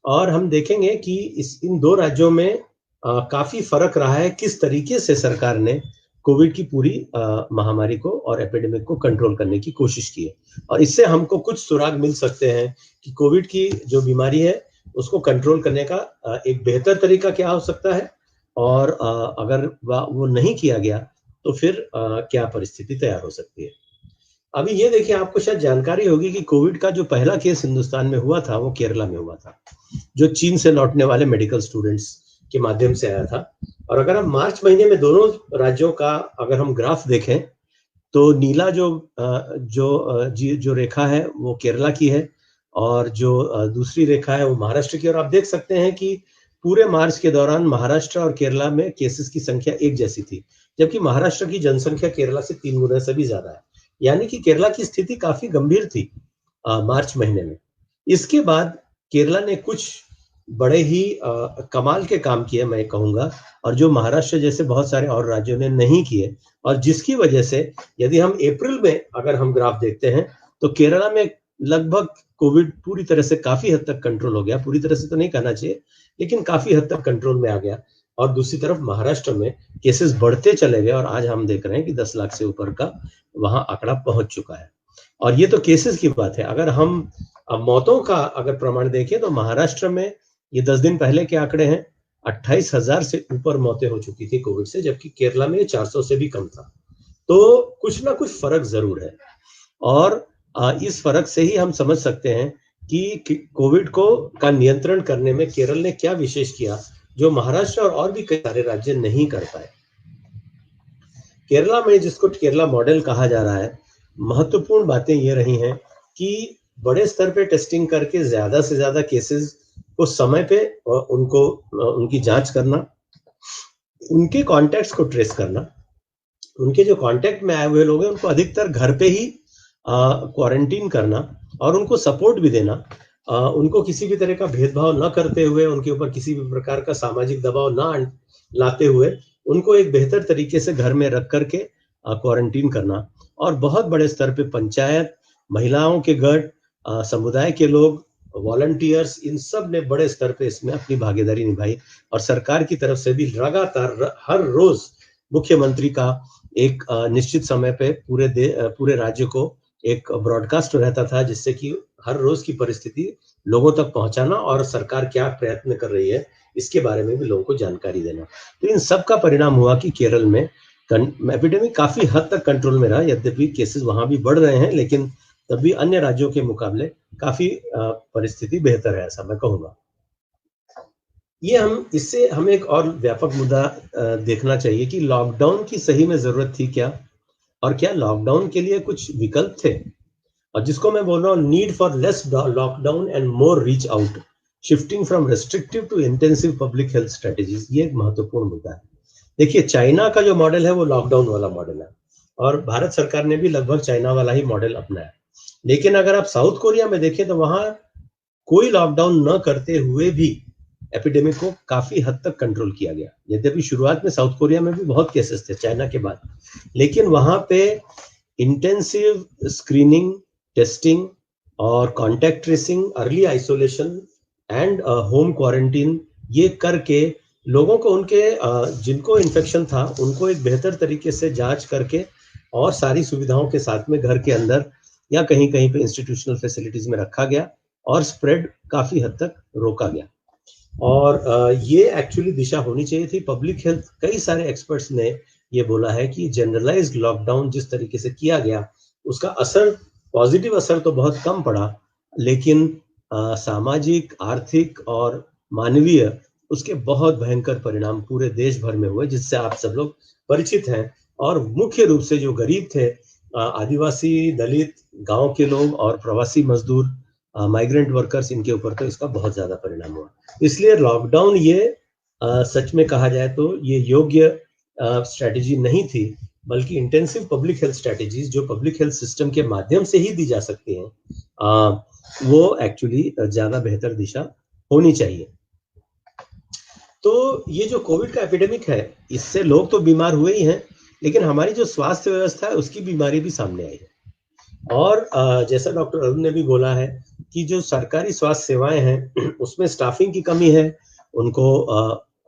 और हम देखेंगे कि इन 2 राज्यों में काफी फर्क रहा है किस तरीके से सरकार ने कोविड की पूरी महामारी को और एपिडेमिक को कंट्रोल करने की कोशिश की है। और इससे हमको कुछ सुराग मिल सकते हैं कि कोविड की जो बीमारी है उसको कंट्रोल करने का एक बेहतर तरीका क्या हो सकता है, और अगर वो नहीं किया गया तो फिर क्या परिस्थिति तैयार हो सकती है। अभी ये देखिए, आपको शायद जानकारी होगी कि कोविड का जो पहला केस हिंदुस्तान में हुआ था वो केरला में हुआ था, जो चीन से लौटने वाले मेडिकल स्टूडेंट्स के माध्यम से आया था। और अगर हम मार्च महीने में दोनों राज्यों का अगर हम ग्राफ देखें तो नीला जो रेखा है वो केरला की है, और जो दूसरी रेखा है वो महाराष्ट्र की। और आप देख सकते हैं कि पूरे मार्च के दौरान महाराष्ट्र और केरला में केसेस की संख्या एक जैसी थी, जबकि महाराष्ट्र की जनसंख्या केरला से 3 गुना से भी ज्यादा है, यानी कि केरला की स्थिति काफी गंभीर थी मार्च महीने में। इसके बाद केरला ने कुछ बड़े ही कमाल के काम किए, मैं कहूंगा, और जो महाराष्ट्र जैसे बहुत सारे और राज्यों ने नहीं किए, और जिसकी वजह से यदि हम अप्रैल में अगर हम ग्राफ देखते हैं तो केरला में लगभग कोविड पूरी तरह से काफी हद तक कंट्रोल हो गया। पूरी तरह से तो नहीं कहना चाहिए, लेकिन काफी हद तक कंट्रोल में आ गया। और दूसरी तरफ महाराष्ट्र में केसेस बढ़ते चले गए, और आज हम देख रहे हैं कि 10 लाख से ऊपर का वहां आंकड़ा पहुंच चुका है। और ये तो केसेस की बात है। अगर हम मौतों का अगर प्रमाण देखें तो महाराष्ट्र में ये 10 दिन पहले के आंकड़े हैं, 28,000 से ऊपर मौतें हो चुकी थी कोविड से, जबकि केरला में 400 से भी कम था। तो कुछ ना कुछ फर्क जरूर है, और इस फर्क से ही हम समझ सकते हैं कि कोविड का नियंत्रण करने में केरल ने क्या विशेष किया, जो महाराष्ट्र और भी कई सारे राज्य नहीं कर पाए। केरला में, जिसको केरला मॉडल कहा जा रहा है, महत्वपूर्ण बातें ये रही हैं कि बड़े स्तर पे टेस्टिंग करके ज्यादा से ज्यादा केसेस को समय पे उनकी जांच करना, उनके कॉन्टैक्ट्स को ट्रेस करना, उनके जो कॉन्टैक्ट में आए हुए लोग हैं उनको अधिकतर घर पे ही क्वारंटीन करना, और उनको सपोर्ट भी देना, उनको किसी भी तरह का भेदभाव न करते हुए, उनके ऊपर किसी भी प्रकार का सामाजिक दबाव न लाते हुए, उनको एक बेहतर तरीके से घर में रख करके क्वारंटीन करना, और बहुत बड़े स्तर पे पंचायत, महिलाओं के गढ़, समुदाय के लोग, वॉलंटियर्स, इन सब ने बड़े स्तर पे इसमें अपनी भागीदारी निभाई। और सरकार की तरफ से भी लगातार हर रोज मुख्यमंत्री का एक निश्चित समय पे पूरे राज्य को एक ब्रॉडकास्ट रहता था, जिससे कि हर रोज की परिस्थिति लोगों तक पहुंचाना और सरकार क्या प्रयत्न कर रही है इसके बारे में भी लोगों को जानकारी देना। तो इन सब का परिणाम हुआ कि केरल में एपिडेमिक काफी हद तक कंट्रोल में रहा। यद्यपि केसेस वहां भी बढ़ रहे हैं, लेकिन तब भी अन्य राज्यों के मुकाबले काफी परिस्थिति बेहतर है, ऐसा मैं कहूंगा। इससे हमें एक और व्यापक मुद्दा देखना चाहिए कि लॉकडाउन की सही में जरूरत थी क्या, और क्या लॉकडाउन के लिए कुछ विकल्प थे, और जिसको मैं बोल रहा हूँ need for less lockdown and more reach out, shifting from restrictive to intensive public health strategies, ये एक महत्वपूर्ण मुद्दा है। देखिए, चाइना का जो मॉडल है वो लॉकडाउन वाला मॉडल है, और भारत सरकार ने भी लगभग चाइना वाला ही मॉडल अपनाया। लेकिन अगर आप साउथ कोरिया में देखें तो वहां कोई लॉकडाउन न करते हुए भी एपिडेमिक को काफी हद तक कंट्रोल किया गया। यद्यपि शुरुआत में साउथ कोरिया में भी बहुत केसेस थे चाइना के बाद, लेकिन वहां पे इंटेंसिव स्क्रीनिंग, टेस्टिंग और contact tracing, early isolation and home quarantine, ये करके लोगों को उनके जिनको इन्फेक्शन था उनको एक बेहतर तरीके से जांच करके और सारी सुविधाओं के साथ में घर के अंदर या कहीं कहीं पे इंस्टीट्यूशनल फैसिलिटीज में रखा गया और स्प्रेड काफी हद तक रोका गया। और ये एक्चुअली दिशा होनी चाहिए थी। पब्लिक हेल्थ, कई सारे एक्सपर्ट्स ने ये बोला है कि जनरलाइज्ड लॉकडाउन जिस तरीके से किया गया उसका असर, पॉजिटिव असर तो बहुत कम पड़ा, लेकिन सामाजिक, आर्थिक और मानवीय उसके बहुत भयंकर परिणाम पूरे देश भर में हुए, जिससे आप सब लोग परिचित हैं। और मुख्य रूप से जो गरीब थे, आदिवासी, दलित, गांव के लोग और प्रवासी मजदूर, माइग्रेंट वर्कर्स, इनके ऊपर तो इसका बहुत ज्यादा परिणाम हुआ। इसलिए लॉकडाउन ये सच में कहा जाए तो ये योग्य स्ट्रैटेजी नहीं थी, बल्कि इंटेंसिव पब्लिक हेल्थ स्ट्रैटेजीज जो पब्लिक हेल्थ सिस्टम के माध्यम से ही दी जा सकती हैं, वो एक्चुअली ज्यादा बेहतर दिशा होनी चाहिए। तो ये जो कोविड का एपिडेमिक है, इससे लोग तो बीमार हुए ही हैं, लेकिन हमारी जो स्वास्थ्य व्यवस्था है उसकी बीमारी भी सामने आई है। और जैसा डॉक्टर अरुण ने भी बोला है कि जो सरकारी स्वास्थ्य सेवाएं हैं उसमें स्टाफिंग की कमी है, उनको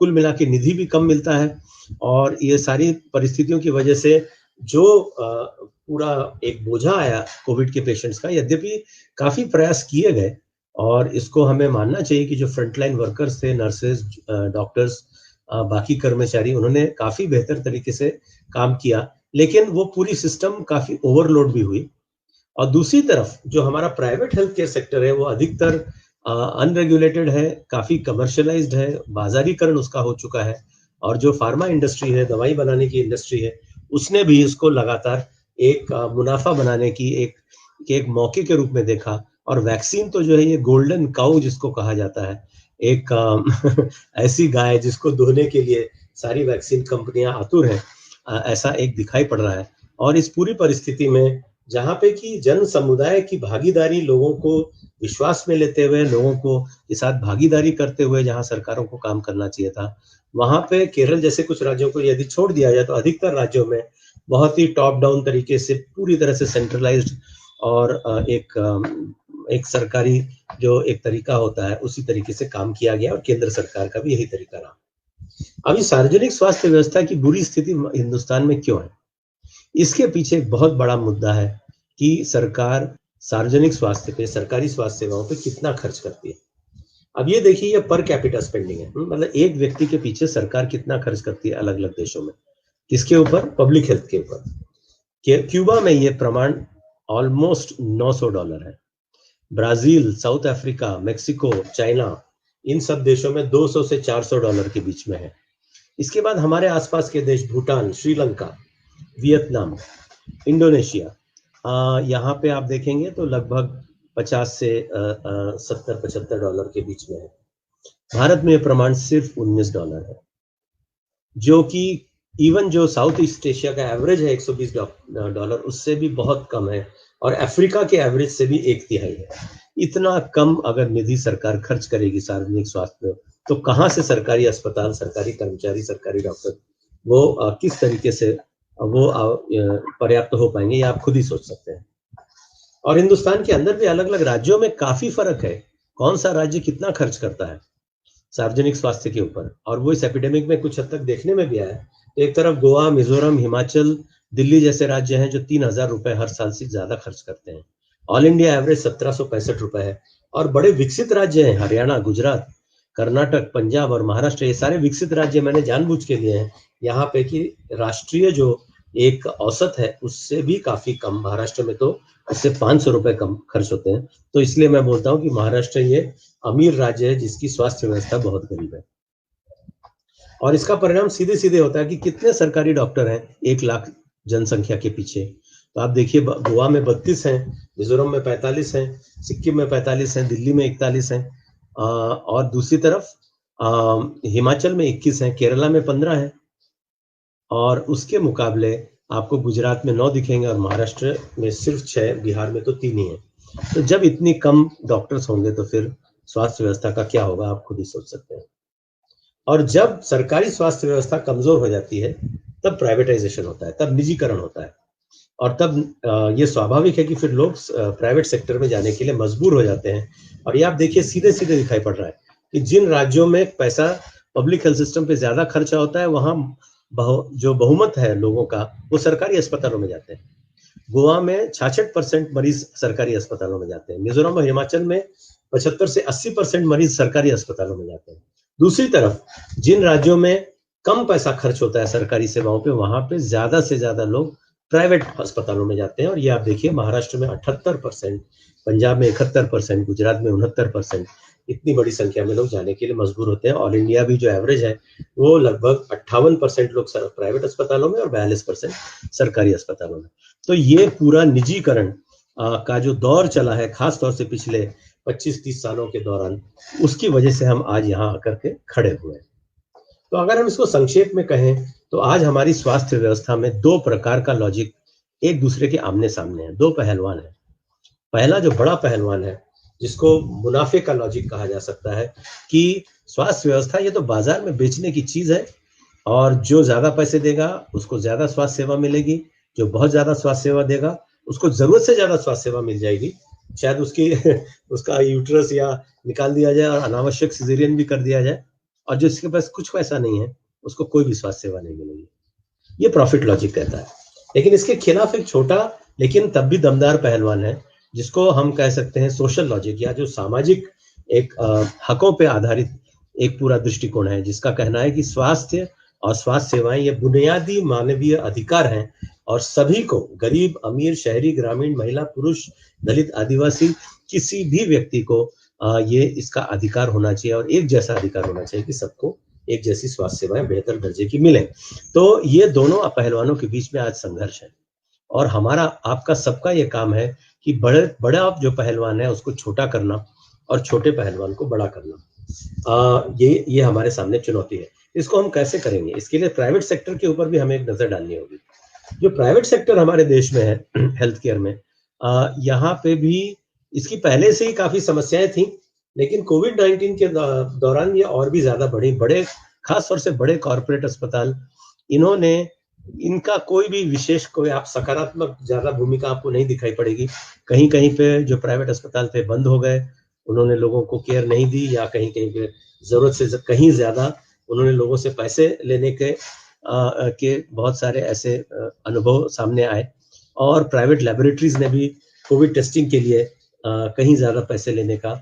कुल मिला के निधि भी कम मिलता है, और ये सारी परिस्थितियों की वजह से जो पूरा एक बोझा आया कोविड के पेशेंट्स का, यद्यपि काफी प्रयास किए गए और इसको हमें मानना चाहिए कि जो फ्रंटलाइन वर्कर्स थे, नर्सेज, डॉक्टर्स, बाकी कर्मचारी, उन्होंने काफी बेहतर तरीके से काम किया, लेकिन वो पूरी सिस्टम काफी ओवरलोड भी हुई। और दूसरी तरफ जो हमारा प्राइवेट हेल्थ केयर सेक्टर है वो अधिकतर अनरेगुलेटेड है, काफी कमर्शियलाइज्ड है, बाजारीकरण उसका हो चुका है, और जो फार्मा इंडस्ट्री है, दवाई बनाने की इंडस्ट्री है, उसने भी इसको लगातार एक मुनाफा बनाने की एक मौके के रूप में देखा। और वैक्सीन तो जो है ये गोल्डन काउ जिसको कहा जाता है, एक ऐसी गाय जिसको दोहने के लिए सारी वैक्सीन कंपनियां आतुर हैं, ऐसा एक दिखाई पड़ रहा है। और इस पूरी परिस्थिति में जहाँ पे कि जन समुदाय की भागीदारी, लोगों को विश्वास में लेते हुए, लोगों को के साथ भागीदारी करते हुए जहाँ सरकारों को काम करना चाहिए था, वहां पे केरल जैसे कुछ राज्यों को यदि छोड़ दिया जाए तो अधिकतर राज्यों में बहुत ही टॉप डाउन तरीके से, पूरी तरह से सेंट्रलाइज्ड और एक सरकारी जो एक तरीका होता है उसी तरीके से काम किया गया, और केंद्र सरकार का भी यही तरीका रहा। अभी सार्वजनिक स्वास्थ्य व्यवस्था की बुरी स्थिति हिंदुस्तान में क्यों है? इसके पीछे एक बहुत बड़ा मुद्दा है कि सरकार सार्वजनिक स्वास्थ्य पे, सरकारी स्वास्थ्य सेवाओं पे कितना खर्च करती है। अब ये देखिए, ये पर कैपिटा स्पेंडिंग है, मतलब एक व्यक्ति के पीछे सरकार कितना खर्च करती है अलग अलग देशों में। किसके ऊपर? पब्लिक हेल्थ के ऊपर। क्यूबा में ये प्रमाण ऑलमोस्ट $900 है। Brazil, South Africa, Mexico, China, इन सब देशों में $200 से $400 के बीच में है। इसके बाद हमारे आसपास के देश भूटान, श्रीलंका, वियतनाम, इंडोनेशिया, यहाँ पे आप देखेंगे तो लगभग 50 से 70-75 डॉलर के बीच में है। भारत में प्रमाण सिर्फ $19 है, जो कि इवन जो साउथ ईस्ट एशिया का एवरेज है $120, उससे भी बहुत कम है, और अफ्रीका के एवरेज से भी 1/3 है। इतना कम अगर निधि सरकार खर्च करेगी सार्वजनिक स्वास्थ्य में, तो कहाँ से सरकारी अस्पताल, सरकारी कर्मचारी, सरकारी डॉक्टर वो किस तरीके से वो पर्याप्त हो पाएंगे, ये आप खुद ही सोच सकते हैं। और हिंदुस्तान के अंदर भी अलग अलग राज्यों में काफी फर्क है, कौन सा राज्य कितना खर्च करता है सार्वजनिक स्वास्थ्य के ऊपर, और वो इस एपिडेमिक में कुछ हद तक देखने में भी आया है। एक तरफ गोवा, मिजोरम, हिमाचल, दिल्ली जैसे राज्य हैं जो 3000 रुपए हर साल से ज्यादा खर्च करते हैं। ऑल इंडिया एवरेज 1765 रुपए है। और बड़े विकसित राज्य हैं, हरियाणा, गुजरात, कर्नाटक, पंजाब और महाराष्ट्र, ये सारे विकसित राज्य मैंने जानबूझ के लिए हैं यहाँ पे कि राष्ट्रीय जो एक औसत है उससे भी काफी कम, महाराष्ट्र में तो उससे 500 रुपए कम खर्च होते हैं। तो इसलिए मैं बोलता हूँ कि महाराष्ट्र ये अमीर राज्य है जिसकी स्वास्थ्य व्यवस्था बहुत गरीब है। और इसका परिणाम सीधे सीधे होता है कि कितने सरकारी डॉक्टर हैं 1 लाख जनसंख्या के पीछे। तो आप देखिए, गोवा में 32 हैं, मिजोरम में 45 हैं, सिक्किम में 45 हैं, दिल्ली में 41 हैं, और दूसरी तरफ हिमाचल में 21 हैं, केरला में 15 हैं, और उसके मुकाबले आपको गुजरात में 9 दिखेंगे और महाराष्ट्र में सिर्फ 6, बिहार में तो 3 ही हैं। तो जब इतनी कम डॉक्टर्स होंगे तो फिर स्वास्थ्य व्यवस्था का क्या होगा, आप खुद ही सोच सकते हैं। और जब सरकारी स्वास्थ्य व्यवस्था कमजोर हो जाती है तब प्राइवेटाइजेशन होता है, तब निजीकरण होता है, और तब ये स्वाभाविक है कि फिर लोग प्राइवेट सेक्टर में जाने के लिए मजबूर हो जाते हैं। और ये आप देखिए सीधे सीधे दिखाई पड़ रहा है कि जिन राज्यों में पैसा पब्लिक हेल्थ सिस्टम पे ज्यादा खर्चा होता है वहां जो बहुमत है लोगों का वो सरकारी अस्पतालों में जाते हैं। गोवा में 66% मरीज सरकारी अस्पतालों में जाते हैं, मिजोरम और हिमाचल में 75 से 80% मरीज सरकारी अस्पतालों में जाते हैं। दूसरी तरफ जिन राज्यों में कम पैसा खर्च होता है सरकारी सेवाओं पे, वहां पे ज्यादा से ज्यादा लोग प्राइवेट अस्पतालों में जाते हैं। और ये आप देखिए, महाराष्ट्र में 78%, पंजाब में 71%, गुजरात में 69%, इतनी बड़ी संख्या में लोग जाने के लिए मजबूर होते हैं। ऑल इंडिया भी जो एवरेज है वो लगभग 58% लोग प्राइवेट अस्पतालों में और 42% सरकारी अस्पतालों में। तो ये पूरा निजीकरण का जो दौर चला है, खासतौर से पिछले 25-30 सालों के दौरान, उसकी वजह से हम आज यहाँ आकर के खड़े हुए हैं। तो अगर हम इसको संक्षेप में कहें तो आज हमारी स्वास्थ्य व्यवस्था में 2 प्रकार का लॉजिक एक दूसरे के आमने सामने है, 2 पहलवान है। पहला जो बड़ा पहलवान है, जिसको मुनाफे का लॉजिक कहा जा सकता है, कि स्वास्थ्य व्यवस्था ये तो बाजार में बेचने की चीज है, और जो ज्यादा पैसे देगा उसको ज्यादा स्वास्थ्य सेवा मिलेगी, जो बहुत ज्यादा स्वास्थ्य सेवा देगा उसको जरूरत से ज्यादा स्वास्थ्य सेवा मिल जाएगी। शायद उसका यूट्रस या निकाल दिया जाए और अनावश्यक सिजेरियन भी कर दिया जाए, और जो इसके पास कुछ पैसा नहीं है उसको कोई भी स्वास्थ्य सेवा नहीं मिलेगी। ये प्रॉफिट लॉजिक कहता है। लेकिन इसके खिलाफ एक छोटा लेकिन तब भी दमदार पहलवान है, जिसको हम कह सकते हैं सोशल लॉजिक, या जो सामाजिक एक हकों पे आधारित एक पूरा दृष्टिकोण है, जिसका कहना है कि स्वास्थ्य और स्वास्थ्य सेवाएं ये बुनियादी मानवीय अधिकार हैं, और सभी को, गरीब, अमीर, शहरी, ग्रामीण, महिला, पुरुष, दलित, आदिवासी, किसी भी व्यक्ति को ये इसका अधिकार होना चाहिए, और एक जैसा अधिकार होना चाहिए कि सबको एक जैसी स्वास्थ्य सेवाएं बेहतर दर्जे की मिले। तो ये दोनों पहलवानों के बीच में आज संघर्ष है, और हमारा, आपका, सबका ये काम है कि बड़ा जो पहलवान है उसको छोटा करना और छोटे पहलवान को बड़ा करना। ये हमारे सामने चुनौती है। इसको हम कैसे करेंगे? इसके लिए प्राइवेट सेक्टर के ऊपर भी हमें एक नजर डालनी होगी। जो प्राइवेट सेक्टर हमारे देश में है हेल्थ केयर में, यहाँ पे भी इसकी पहले से ही काफी समस्याएं थी, लेकिन कोविड-19 के दौरान ये और भी ज्यादा बढ़ी। बड़े, खास तौर से बड़े कॉर्पोरेट अस्पताल, इनका कोई भी विशेष, कोई आप सकारात्मक ज्यादा भूमिका आपको नहीं दिखाई पड़ेगी। कहीं कहीं पे जो प्राइवेट अस्पताल थे बंद हो गए, उन्होंने लोगों को केयर नहीं दी, या कहीं कहीं पे जरूरत से कहीं ज्यादा उन्होंने लोगों से पैसे लेने के बहुत सारे ऐसे अनुभव सामने आए। और प्राइवेट लेबोरेटरीज ने भी कोविड टेस्टिंग के लिए कहीं ज्यादा पैसे लेने का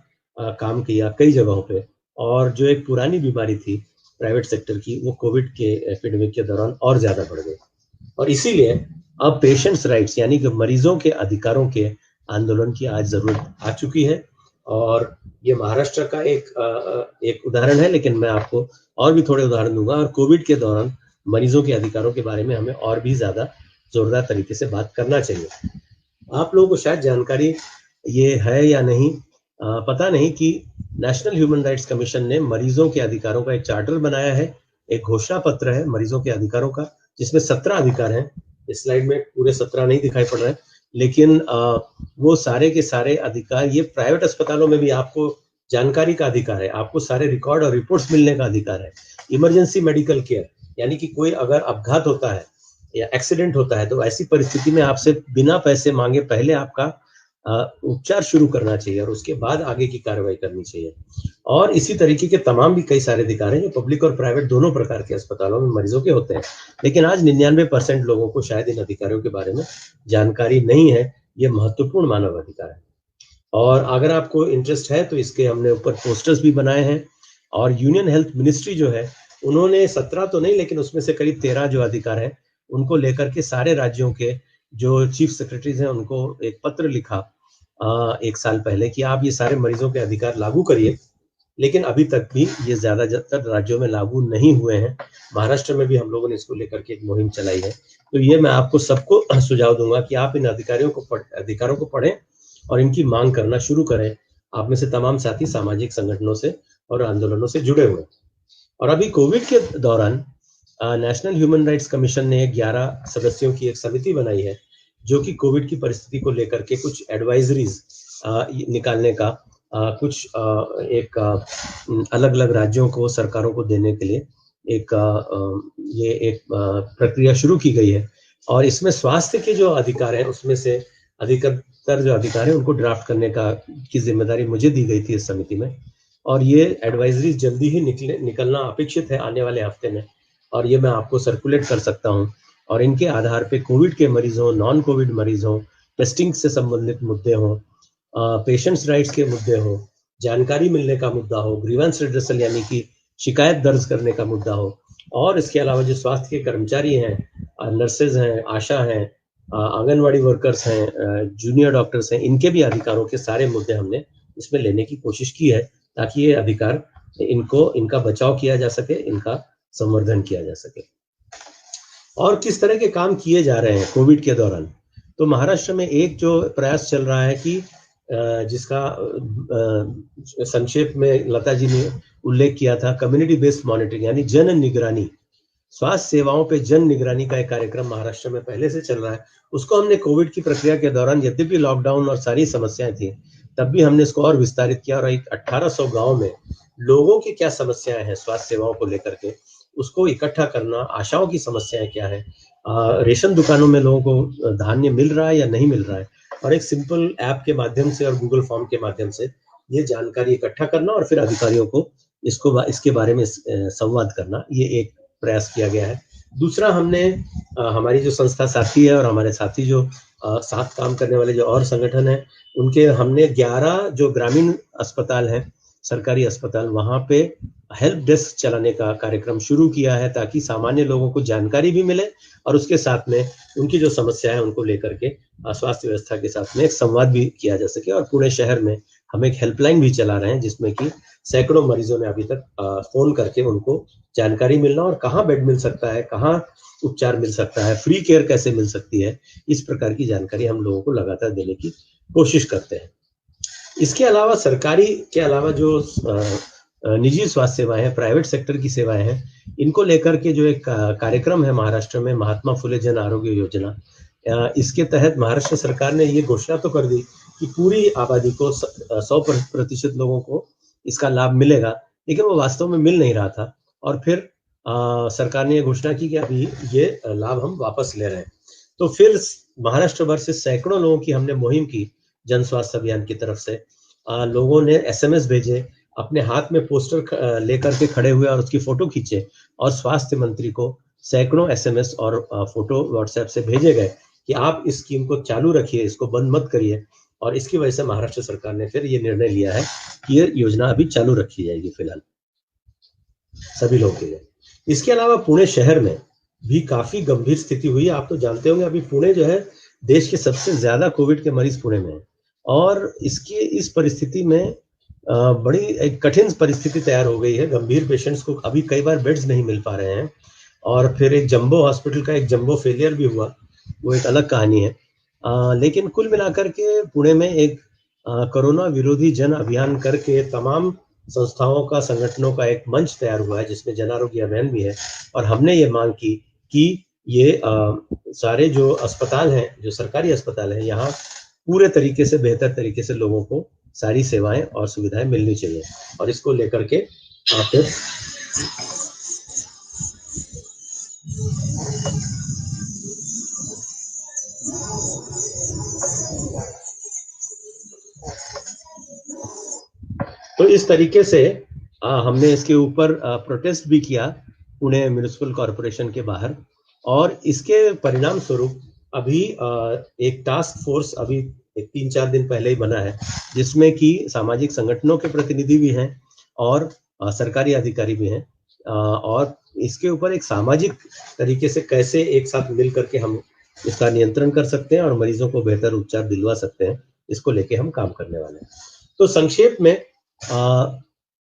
काम किया कई जगहों पे, और जो एक पुरानी बीमारी थी प्राइवेट सेक्टर की, वो कोविड के एपिडेमिक के दौरान और ज्यादा बढ़ गई। और इसीलिए अब पेशेंट्स राइट्स, यानी कि मरीजों के अधिकारों के आंदोलन की आज जरूरत आ चुकी है। और ये महाराष्ट्र का एक उदाहरण है, लेकिन मैं आपको और भी थोड़े उदाहरण दूंगा। और कोविड के दौरान मरीजों के अधिकारों के बारे में हमें और भी ज्यादा जोरदार तरीके से बात करना चाहिए। आप लोगों को शायद जानकारी ये है या नहीं, पता नहीं, कि नेशनल ह्यूमन राइट्स कमीशन ने मरीजों के अधिकारों का एक चार्टर बनाया है, एक घोषणा पत्र है मरीजों के अधिकारों का, जिसमें 17 अधिकार हैं। इस स्लाइड में पूरे 17 नहीं दिखाई पड़ रहे हैं, लेकिन वो सारे के सारे अधिकार ये प्राइवेट अस्पतालों में भी आपको जानकारी का अधिकार है, आपको सारे रिकॉर्ड और रिपोर्ट्स मिलने का अधिकार है। इमरजेंसी मेडिकल केयर यानी कि कोई अगर अपघात होता है या एक्सीडेंट होता है तो ऐसी परिस्थिति में आपसे बिना पैसे मांगे पहले आपका उपचार शुरू करना चाहिए और उसके बाद आगे की कार्रवाई करनी चाहिए। और इसी तरीके के तमाम भी कई सारे अधिकार हैं जो पब्लिक और प्राइवेट दोनों प्रकार के अस्पतालों में मरीजों के होते हैं। लेकिन आज 99% लोगों को शायद इन अधिकारों के बारे में जानकारी नहीं है। ये महत्वपूर्ण मानव अधिकार है और अगर आपको इंटरेस्ट है तो इसके हमने ऊपर पोस्टर्स भी बनाए हैं। और यूनियन हेल्थ मिनिस्ट्री जो है उन्होंने 17 तो नहीं लेकिन उसमें से करीब 13 जो अधिकार है उनको लेकर के सारे राज्यों के जो चीफ सेक्रेटरीज हैं उनको एक पत्र लिखा 1 साल पहले कि आप ये सारे मरीजों के अधिकार लागू करिए। लेकिन अभी तक भी ये ज्यादातर राज्यों में लागू नहीं हुए हैं। महाराष्ट्र में भी हम लोगों ने इसको लेकर के एक मुहिम चलाई है। तो ये मैं आपको सबको सुझाव दूंगा कि आप इन अधिकारों को पढ़ें और इनकी मांग करना शुरू करें। आप में से तमाम साथी सामाजिक संगठनों से और आंदोलनों से जुड़े हुए। और अभी कोविड के दौरान नेशनल ह्यूमन राइट्स कमीशन ने 11 सदस्यों की एक समिति बनाई है जो कि कोविड की परिस्थिति को लेकर के कुछ एडवाइजरीज निकालने का कुछ एक अलग अलग राज्यों को सरकारों को देने के लिए एक प्रक्रिया शुरू की गई है। और इसमें स्वास्थ्य के जो अधिकार है उसमें से अधिकतर जो अधिकार है उनको ड्राफ्ट करने की जिम्मेदारी मुझे दी गई थी इस समिति में। और ये एडवाइजरी जल्दी ही निकलना अपेक्षित है आने वाले हफ्ते में और ये मैं आपको सर्कुलेट कर सकता हूँ। और इनके आधार पे कोविड के मरीज हों, नॉन कोविड मरीज हों, टेस्टिंग से संबंधित मुद्दे हों, पेशेंट्स राइट्स के मुद्दे हों, जानकारी मिलने का मुद्दा हो, ग्रीवेंस रिड्रेसल यानी कि शिकायत दर्ज करने का मुद्दा हो, और इसके अलावा जो स्वास्थ्य के कर्मचारी हैं, नर्सेज हैं, आशा हैं, आंगनवाड़ी वर्कर्स हैं, जूनियर डॉक्टर्स हैं, इनके भी अधिकारों के सारे मुद्दे हमने इसमें लेने की कोशिश की है ताकि ये अधिकार इनका बचाव किया जा सके, इनका संवर्धन किया जा सके। और किस तरह के काम किए जा रहे हैं कोविड के दौरान, तो महाराष्ट्र में एक जो प्रयास चल रहा है कि जिसका संक्षेप में लता जी ने उल्लेख किया था, कम्युनिटी बेस्ड मॉनिटरिंग यानी जन निगरानी, स्वास्थ्य सेवाओं पे जन निगरानी का एक कार्यक्रम महाराष्ट्र में पहले से चल रहा है। उसको हमने कोविड की प्रक्रिया के दौरान, यद्यपि लॉकडाउन और सारी समस्याएं थी, तब भी हमने इसको और विस्तारित किया और 1800 गांव में लोगों की क्या समस्याएं हैं स्वास्थ्य सेवाओं को लेकर के उसको इकट्ठा करना, आशाओं की समस्याएं क्या है, रेशन दुकानों में लोगों को धान्य मिल रहा है या नहीं मिल रहा है, और एक सिंपल ऐप के माध्यम से और गूगल फॉर्म के माध्यम से ये जानकारी इकट्ठा करना और फिर अधिकारियों को इसके बारे में संवाद करना, ये एक प्रयास किया गया है। दूसरा, हमने हमारी जो संस्था साथी है और हमारे साथी जो साथ काम करने वाले जो और संगठन है, उनके हमने 11 जो ग्रामीण अस्पताल हैं, सरकारी अस्पताल, वहाँ पे हेल्प डेस्क चलाने का कार्यक्रम शुरू किया है ताकि सामान्य लोगों को जानकारी भी मिले और उसके साथ में उनकी जो समस्या है उनको लेकर के स्वास्थ्य व्यवस्था के साथ में एक संवाद भी किया जा सके। और पुणे शहर में हम एक हेल्पलाइन भी चला रहे हैं जिसमें कि सैकड़ों मरीजों ने अभी तक फोन करके उनको जानकारी मिलना और कहाँ बेड मिल सकता है, कहाँ उपचार मिल सकता है, फ्री केयर कैसे मिल सकती है, इस प्रकार की जानकारी हम लोगों को लगातार देने की कोशिश करते हैं। इसके अलावा सरकारी के अलावा जो निजी स्वास्थ्य सेवाएं हैं, प्राइवेट सेक्टर की सेवाएं हैं, इनको लेकर के जो एक कार्यक्रम है महाराष्ट्र में, महात्मा फुले जन आरोग्य योजना, इसके तहत महाराष्ट्र सरकार ने ये घोषणा तो कर दी कि पूरी आबादी को 100% लोगों को इसका लाभ मिलेगा, लेकिन वो वास्तव में मिल नहीं रहा था। और फिर सरकार ने ये घोषणा की कि अभी ये लाभ हम वापस ले रहे हैं। तो फिर महाराष्ट्र भर से सैकड़ों लोगों की हमने मुहिम की जन स्वास्थ्य अभियान की तरफ से। लोगों ने SMS भेजे, अपने हाथ में पोस्टर लेकर के खड़े हुए और उसकी फोटो खींचे और स्वास्थ्य मंत्री को सैकड़ों SMS और फोटो WhatsApp से भेजे गए कि आप इस स्कीम को चालू रखिए, इसको बंद मत करिए। और इसकी वजह से महाराष्ट्र सरकार ने फिर ये निर्णय लिया है कि ये योजना अभी चालू रखी जाएगी फिलहाल सभी लोगों के लिए। इसके अलावा पुणे शहर में भी काफी गंभीर स्थिति हुई है। आप तो जानते होंगे अभी पुणे जो है देश के सबसे ज्यादा कोविड के मरीज पुणे में है और इस परिस्थिति में बड़ी एक कठिन परिस्थिति तैयार हो गई है। गंभीर पेशेंट्स को अभी कई बार बेड्स नहीं मिल पा रहे हैं और फिर एक जंबो हॉस्पिटल का एक जंबो फेलियर भी हुआ, वो एक अलग कहानी है। लेकिन कुल मिलाकर के पुणे में एक कोरोना विरोधी जन अभियान करके तमाम संस्थाओं का, संगठनों का एक मंच तैयार हुआ है जिसमें जन आरोग्य अभियान भी है। और हमने ये मांग की कि ये सारे जो अस्पताल हैं, जो सरकारी अस्पताल हैं, यहाँ पूरे तरीके से, बेहतर तरीके से लोगों को सारी सेवाएं और सुविधाएं मिलनी चाहिए। और इसको लेकर के फिर तो इस तरीके से हमने इसके ऊपर प्रोटेस्ट भी किया पुणे म्युनिसिपल कॉरपोरेशन के बाहर, और इसके परिणाम स्वरूप अभी एक टास्क फोर्स अभी 3-4 दिन पहले ही बना है, जिसमें कि सामाजिक संगठनों के प्रतिनिधि भी हैं और सरकारी अधिकारी भी हैं, और इसके ऊपर एक सामाजिक तरीके से कैसे एक साथ मिल करके हम इसका नियंत्रण कर सकते हैं और मरीजों को बेहतर उपचार दिलवा सकते हैं, इसको लेके हम काम करने वाले हैं। तो संक्षेप में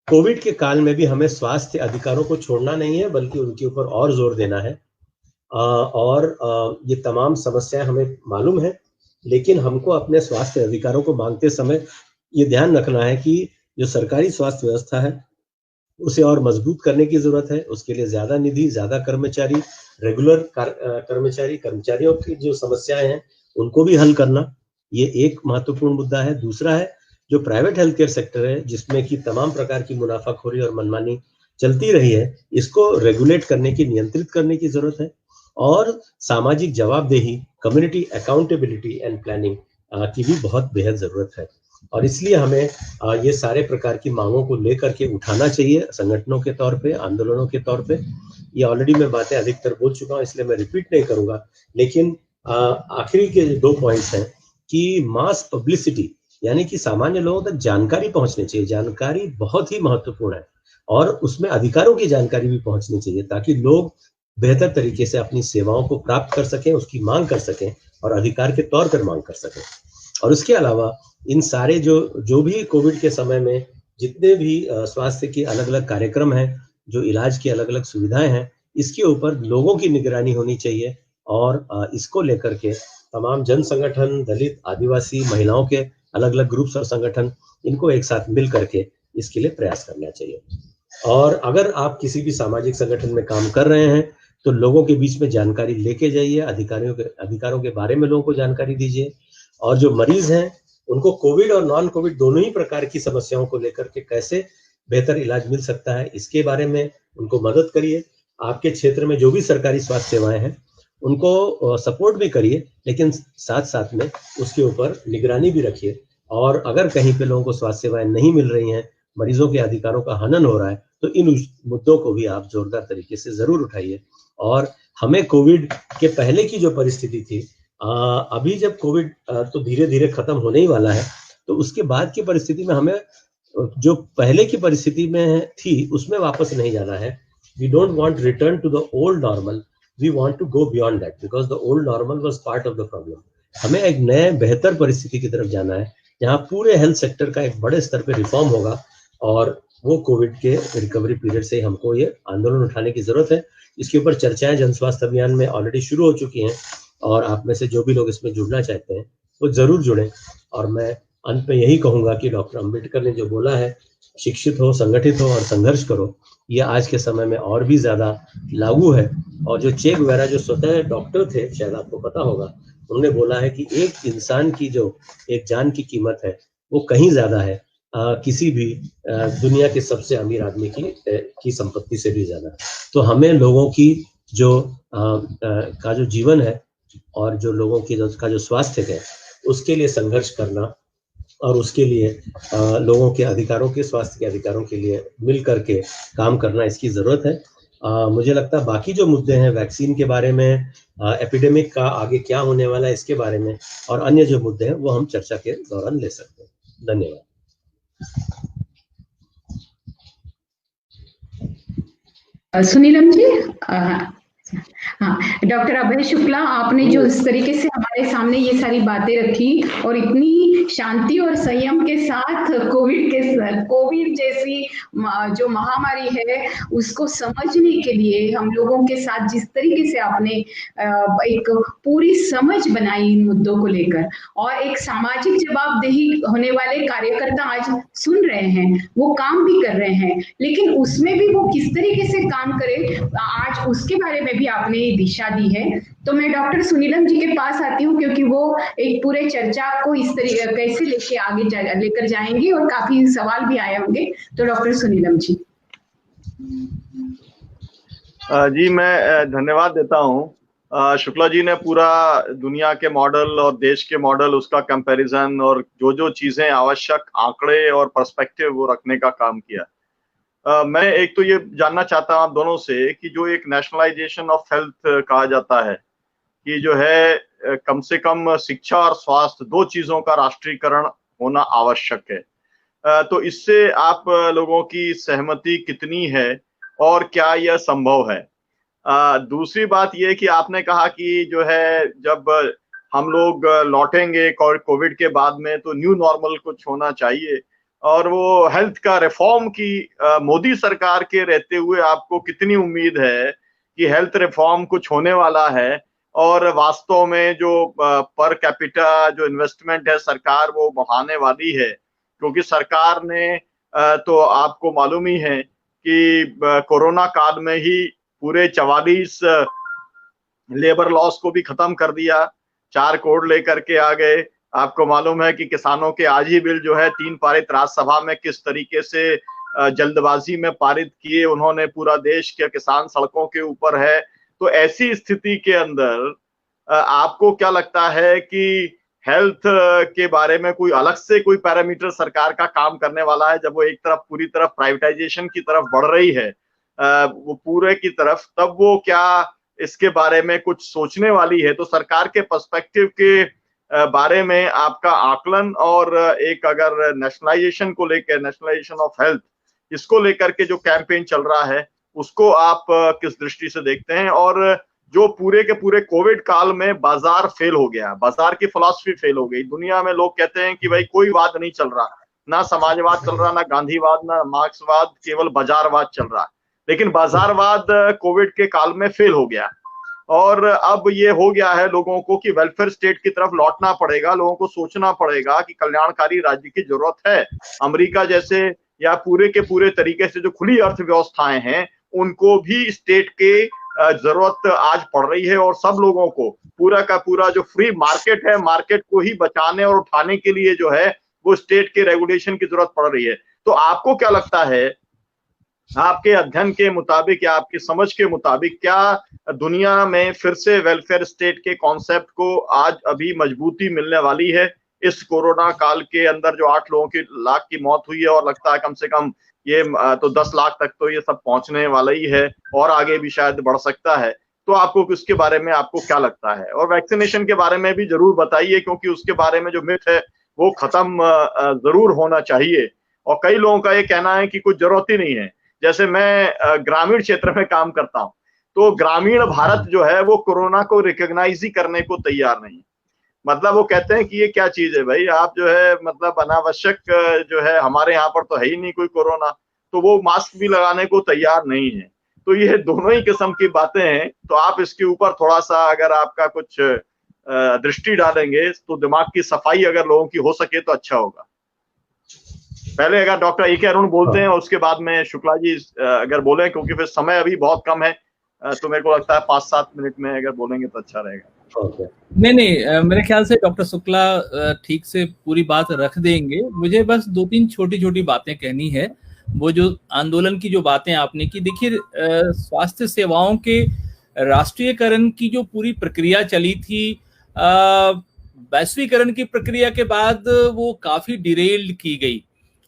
कोविड के काल में भी हमें स्वास्थ्य अधिकारों को छोड़ना नहीं है, बल्कि उनके ऊपर और जोर देना है। और ये तमाम समस्याएं हमें मालूम है, लेकिन हमको अपने स्वास्थ्य अधिकारों को मांगते समय ये ध्यान रखना है कि जो सरकारी स्वास्थ्य व्यवस्था है उसे और मजबूत करने की जरूरत है। उसके लिए ज्यादा निधि, ज्यादा कर्मचारी, रेगुलर कर्मचारियों की जो समस्याएं हैं उनको भी हल करना, ये एक महत्वपूर्ण मुद्दा है। दूसरा है जो प्राइवेट हेल्थ केयर सेक्टर है, जिसमें कि तमाम प्रकार की मुनाफाखोरी और मनमानी चलती रही है, इसको रेगुलेट करने की, नियंत्रित करने की जरूरत है। और सामाजिक जवाबदेही, कम्युनिटी अकाउंटेबिलिटी एंड प्लानिंग की भी बहुत बेहद जरूरत है। और इसलिए हमें ये सारे प्रकार की मांगों को लेकर के उठाना चाहिए संगठनों के तौर पे, आंदोलनों के तौर पे। ये ऑलरेडी मैं बातें अधिकतर बोल चुका हूँ, इसलिए मैं रिपीट नहीं करूंगा, लेकिन आखिरी के 2 पॉइंट्स हैं कि मास पब्लिसिटी, यानी कि सामान्य लोगों तक जानकारी पहुंचनी चाहिए। जानकारी बहुत ही महत्वपूर्ण है, और उसमें अधिकारों की जानकारी भी पहुंचनी चाहिए, ताकि लोग बेहतर तरीके से अपनी सेवाओं को प्राप्त कर सकें, उसकी मांग कर सकें और अधिकार के तौर पर मांग कर सकें। और उसके अलावा इन सारे जो भी कोविड के समय में जितने भी स्वास्थ्य के अलग अलग कार्यक्रम हैं, जो इलाज की अलग अलग सुविधाएं हैं, इसके ऊपर लोगों की निगरानी होनी चाहिए। और इसको लेकर के तमाम जन संगठन, दलित, आदिवासी, महिलाओं के अलग अलग ग्रुप्स और संगठन, इनको एक साथ मिल करके इसके लिए प्रयास करना चाहिए। और अगर आप किसी भी सामाजिक संगठन में काम कर रहे हैं तो लोगों के बीच में जानकारी लेके जाइए, अधिकारों के बारे में लोगों को जानकारी दीजिए। और जो मरीज हैं उनको कोविड और नॉन कोविड दोनों ही प्रकार की समस्याओं को लेकर के कैसे बेहतर इलाज मिल सकता है, इसके बारे में उनको मदद करिए। आपके क्षेत्र में जो भी सरकारी स्वास्थ्य सेवाएं हैं उनको सपोर्ट भी करिए, लेकिन साथ साथ में उसके ऊपर निगरानी भी रखिए। और अगर कहीं पे लोगों को स्वास्थ्य सेवाएं नहीं मिल रही हैं, मरीजों के अधिकारों का हनन हो रहा है, तो इन मुद्दों को भी आप जोरदार तरीके से जरूर उठाइए। और हमें कोविड के पहले की जो परिस्थिति थी, अभी जब कोविड तो धीरे धीरे खत्म होने ही वाला है, तो उसके बाद की परिस्थिति में हमें जो पहले की परिस्थिति में थी उसमें वापस नहीं जाना है। We don't want return to the old normal, we want to go beyond that, because the old normal was part of the problem. हमें एक नए बेहतर परिस्थिति की तरफ जाना है, जहाँ पूरे हेल्थ सेक्टर का एक बड़े स्तर पे रिफॉर्म होगा। और वो कोविड के रिकवरी पीरियड से हमको ये आंदोलन उठाने की जरूरत है। इसके ऊपर चर्चाएं जन स्वास्थ्य अभियान में ऑलरेडी शुरू हो चुकी हैं, और आप में से जो भी लोग इसमें जुड़ना चाहते हैं वो जरूर जुड़ें। और मैं अंत में यही कहूंगा कि डॉक्टर अंबेडकर ने जो बोला है, शिक्षित हो, संगठित हो और संघर्ष करो, ये आज के समय में और भी ज्यादा लागू है। और जो चे गुवेरा, जो स्वतः डॉक्टर थे, शायद आपको पता होगा, उन्होंने बोला है कि एक इंसान की जो एक जान की कीमत है वो कहीं ज्यादा है किसी भी दुनिया के सबसे अमीर आदमी की संपत्ति से भी ज्यादा। तो हमें लोगों की का जो जीवन है और जो लोगों की का जो स्वास्थ्य है, उसके लिए संघर्ष करना और उसके लिए लोगों के अधिकारों के, स्वास्थ्य के अधिकारों के लिए मिल करके काम करना, इसकी जरूरत है। मुझे लगता है बाकी जो मुद्दे हैं, वैक्सीन के बारे में, एपिडेमिक का आगे क्या होने वाला है इसके बारे में, और अन्य जो मुद्दे हैं वो हम चर्चा के दौरान ले सकते हैं। धन्यवाद। सुनीलम जी, हाँ, डॉक्टर अभय शुक्ला, आपने जो इस तरीके से हमारे सामने ये सारी बातें रखी और इतनी शांति और संयम के साथ कोविड जैसी जो महामारी है उसको समझने के लिए हम लोगों के साथ जिस तरीके से आपने एक पूरी समझ बनाई इन मुद्दों को लेकर, और एक सामाजिक जवाबदेही होने वाले कार्यकर्ता आज सुन रहे हैं, वो काम भी कर रहे हैं, लेकिन उसमें भी वो किस तरीके से काम करे आज उसके बारे में भी आपने दिशा दी है। तो मैं डॉक्टर सुनीलम जी के पास आती हूँ, क्योंकि वो एक पूरे चर्चा को इस तरीके कैसे लेके आगे लेकर जाएंगे और काफी सवाल भी आए होंगे। तो डॉक्टर सुनीलम जी। जी मैं धन्यवाद देता हूँ। शुक्ला जी ने पूरा दुनिया के मॉडल और देश के मॉडल, उसका कंपैरिजन और जो जो चीजें आवश्यक आंकड़े और पर्सपेक्टिव वो रखने का काम किया। मैं एक तो ये जानना चाहता हूँ आप दोनों से कि जो एक नेशनलाइजेशन ऑफ हेल्थ कहा जाता है कि जो है कम से कम शिक्षा और स्वास्थ्य, दो चीजों का राष्ट्रीयकरण होना आवश्यक है। तो इससे आप लोगों की सहमति कितनी है और क्या यह संभव है? दूसरी बात यह कि आपने कहा कि जो है जब हम लोग लौटेंगे कोविड के बाद में तो न्यू नॉर्मल कुछ होना चाहिए, और वो हेल्थ का रिफॉर्म की मोदी सरकार के रहते हुए आपको कितनी उम्मीद है कि हेल्थ रिफॉर्म कुछ होने वाला है और वास्तव में जो पर कैपिटा जो इन्वेस्टमेंट है सरकार वो बढ़ाने वाली है? क्योंकि सरकार ने तो आपको मालूम ही है कि कोरोना काल में ही पूरे 44 लेबर लॉस को भी खत्म कर दिया, 4 करोड़ लेकर के आ गए। आपको मालूम है कि किसानों के आज ही बिल जो है 3 पारित राज्यसभा में किस तरीके से जल्दबाजी में पारित किए उन्होंने। पूरा देश के किसान सड़कों के ऊपर है। तो ऐसी स्थिति के अंदर आपको क्या लगता है कि हेल्थ के बारे में कोई अलग से कोई पैरामीटर सरकार का काम करने वाला है? जब वो एक तरफ पूरी तरफ प्राइवेटाइजेशन की तरफ बढ़ रही है वो पूरे की तरफ, तब वो क्या इसके बारे में कुछ सोचने वाली है? तो सरकार के पर्सपेक्टिव के बारे में आपका आकलन, और एक अगर नेशनलाइजेशन को लेकर, नेशनलाइजेशन ऑफ हेल्थ, इसको लेकर के जो कैंपेन चल रहा है उसको आप किस दृष्टि से देखते हैं? और जो पूरे के पूरे कोविड काल में बाजार फेल हो गया, बाजार की फिलॉसफी फेल हो गई। दुनिया में लोग कहते हैं कि भाई कोई वाद नहीं चल रहा, ना समाजवाद चल रहा, ना गांधीवाद, ना मार्क्सवाद, केवल बाजारवाद चल रहा। लेकिन बाजारवाद कोविड के काल में फेल हो गया और अब ये हो गया है लोगों को कि वेलफेयर स्टेट की तरफ लौटना पड़ेगा। लोगों को सोचना पड़ेगा कि कल्याणकारी राज्य की जरूरत है। अमेरिका जैसे या पूरे के पूरे तरीके से जो खुली अर्थव्यवस्थाएं हैं उनको भी स्टेट के जरूरत आज पड़ रही है, और सब लोगों को पूरा का पूरा जो फ्री मार्केट है, मार्केट को ही बचाने और उठाने के लिए जो है वो स्टेट के रेगुलेशन की जरूरत पड़ रही है। तो आपको क्या लगता है, आपके अध्ययन के मुताबिक या आपकी समझ के मुताबिक, क्या दुनिया में फिर से वेलफेयर स्टेट के कॉन्सेप्ट को आज अभी मजबूती मिलने वाली है? इस कोरोना काल के अंदर जो 8 लाख की मौत हुई है, और लगता है कम से कम ये तो 10 लाख तक तो ये सब पहुंचने वाला ही है और आगे भी शायद बढ़ सकता है। तो आपको उसके बारे में आपको क्या लगता है? और वैक्सीनेशन के बारे में भी जरूर बताइए, क्योंकि उसके बारे में जो मिथ है वो खत्म जरूर होना चाहिए। और कई लोगों का ये कहना है कि कुछ जरूरत ही नहीं है। जैसे मैं ग्रामीण क्षेत्र में काम करता हूँ, तो ग्रामीण भारत जो है वो कोरोना को रिकॉग्नाइज ही करने को तैयार नहीं। मतलब वो कहते हैं कि ये क्या चीज है भाई, आप जो है मतलब अनावश्यक जो है, हमारे यहाँ पर तो है ही नहीं कोई कोरोना, तो वो मास्क भी लगाने को तैयार नहीं है। तो ये दोनों ही किस्म की बातें हैं। तो आप इसके ऊपर थोड़ा सा अगर आपका कुछ दृष्टि डालेंगे तो दिमाग की सफाई अगर लोगों की हो सके तो अच्छा होगा। पहले अगर डॉक्टर ए के अरुण बोलते हैं और उसके बाद में शुक्ला जी अगर बोले, क्योंकि फिर समय अभी बहुत कम है, तो मेरे को लगता है 5-7 मिनट में अगर बोलेंगे तो अच्छा रहेगा। नहीं, मेरे ख्याल से डॉक्टर शुक्ला ठीक से पूरी बात रख देंगे। मुझे बस 2-3 छोटी छोटी बातें कहनी है। वो जो आंदोलन की जो बातें आपने की, देखिए स्वास्थ्य सेवाओं के राष्ट्रीयकरण की जो पूरी प्रक्रिया चली थी, वैश्वीकरण की प्रक्रिया के बाद वो काफी डिरेल्ड की गई,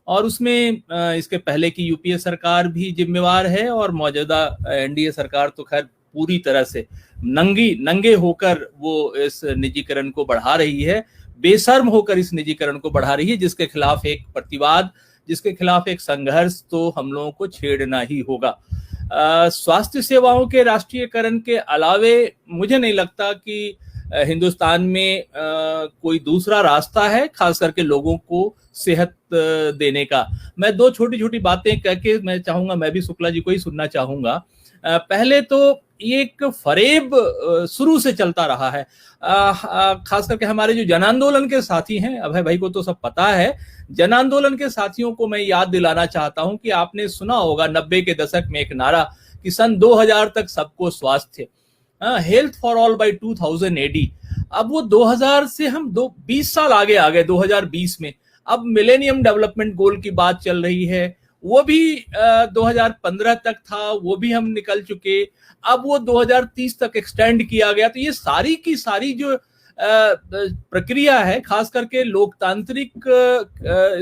और उसमें इसके पहले की यूपीए सरकार भी जिम्मेवार है, और मौजूदा एनडीए सरकार तो खैर पूरी तरह से नंगे होकर वो इस निजीकरण को बढ़ा रही है, बेशर्म होकर इस निजीकरण को बढ़ा रही है, जिसके खिलाफ एक प्रतिवाद, जिसके खिलाफ एक संघर्ष तो हम लोगों को छेड़ना ही होगा। स्वास्थ्य सेवाओं के राष्ट्रीयकरण के अलावे मुझे नहीं लगता कि हिंदुस्तान में कोई दूसरा रास्ता है, खास करके लोगों को सेहत देने का। मैं 2 छोटी छोटी बातें कह के मैं चाहूंगा, मैं भी शुक्ला जी को ही सुनना चाहूंगा। पहले तो ये एक फरेब शुरू से चलता रहा है, खास करके हमारे जो जन आंदोलन के साथी हैं, अभय भाई को तो सब पता है। जन आंदोलन के साथियों को मैं याद दिलाना चाहता हूं कि आपने सुना होगा 90 के दशक में एक नारा कि सन 2000 तक सबको स्वास्थ्य। Health for all by 2000 AD. अब वो 2000 से हम 20 साल आगे आ गए 2020 में। अब मिलेनियम डेवलपमेंट गोल की बात चल रही है, वो भी 2015 तक था, वो भी हम निकल चुके। अब वो 2030 तक एक्सटेंड किया गया। तो ये सारी की सारी जो प्रक्रिया है, खास करके लोकतांत्रिक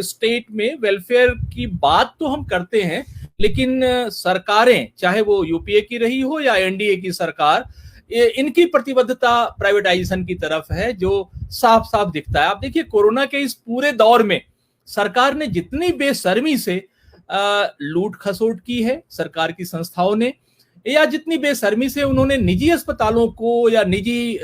स्टेट में वेलफेयर की बात तो हम करते हैं, लेकिन सरकारें, चाहे वो यूपीए की रही हो या एनडीए की सरकार, इनकी प्रतिबद्धता प्राइवेटाइजेशन की तरफ है, जो साफ साफ दिखता है। आप देखिए कोरोना के इस पूरे दौर में सरकार ने जितनी बेशर्मी से लूट खसोट की है सरकार की संस्थाओं ने, या जितनी बेशर्मी से उन्होंने निजी अस्पतालों को या निजी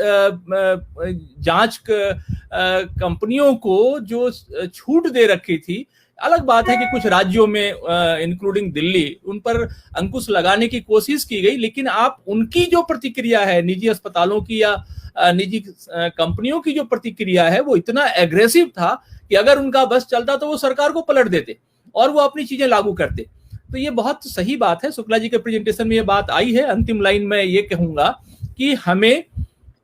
जांच कंपनियों को जो छूट दे रखी थी। अलग बात है कि कुछ राज्यों में इंक्लूडिंग दिल्ली, उन पर अंकुश लगाने की कोशिश की गई, लेकिन आप उनकी जो प्रतिक्रिया है निजी अस्पतालों की या निजी कंपनियों की जो प्रतिक्रिया है, वो इतना एग्रेसिव था कि अगर उनका बस चलता तो वो सरकार को पलट देते और वो अपनी चीजें लागू करते। तो ये बहुत सही बात है, शुक्ला जी के प्रेजेंटेशन में ये बात आई है। अंतिम लाइन में ये कहूंगा कि हमें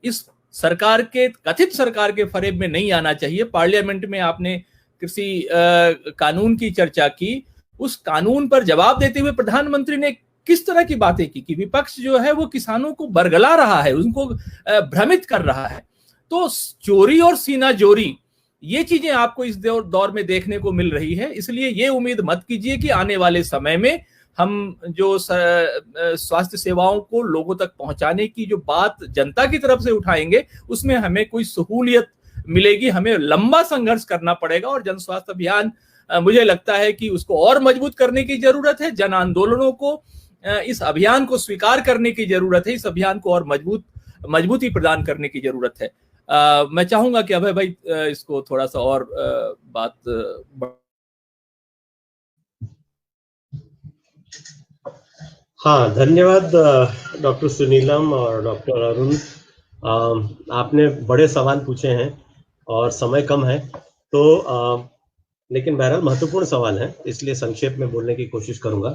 इस सरकार के, कथित सरकार के फरेब में नहीं आना चाहिए। पार्लियामेंट में आपने कृषि कानून की चर्चा की, उस कानून पर जवाब देते हुए प्रधानमंत्री ने किस तरह की बातें की कि विपक्ष जो है वो किसानों को बरगला रहा है, उनको भ्रमित कर रहा है। तो चोरी और सीना जोरी, ये चीजें आपको इस दौर में देखने को मिल रही है। इसलिए ये उम्मीद मत कीजिए कि आने वाले समय में हम जो स्वास्थ्य सेवाओं को लोगों तक पहुंचाने की जो बात जनता की तरफ से उठाएंगे, उसमें हमें कोई सहूलियत मिलेगी। हमें लंबा संघर्ष करना पड़ेगा और जन स्वास्थ्य अभियान, मुझे लगता है कि उसको और मजबूत करने की जरूरत है। जन आंदोलनों को, इस अभियान को स्वीकार करने की जरूरत है। इस अभियान को और मजबूती प्रदान करने की जरूरत है। मैं चाहूंगा कि अभय भाई इसको थोड़ा सा और बात हाँ, धन्यवाद डॉक्टर सुनीलम और डॉक्टर अरुण। आपने बड़े सवाल पूछे हैं और समय कम है, तो लेकिन बहरहाल महत्वपूर्ण सवाल है, इसलिए संक्षेप में बोलने की कोशिश करूंगा।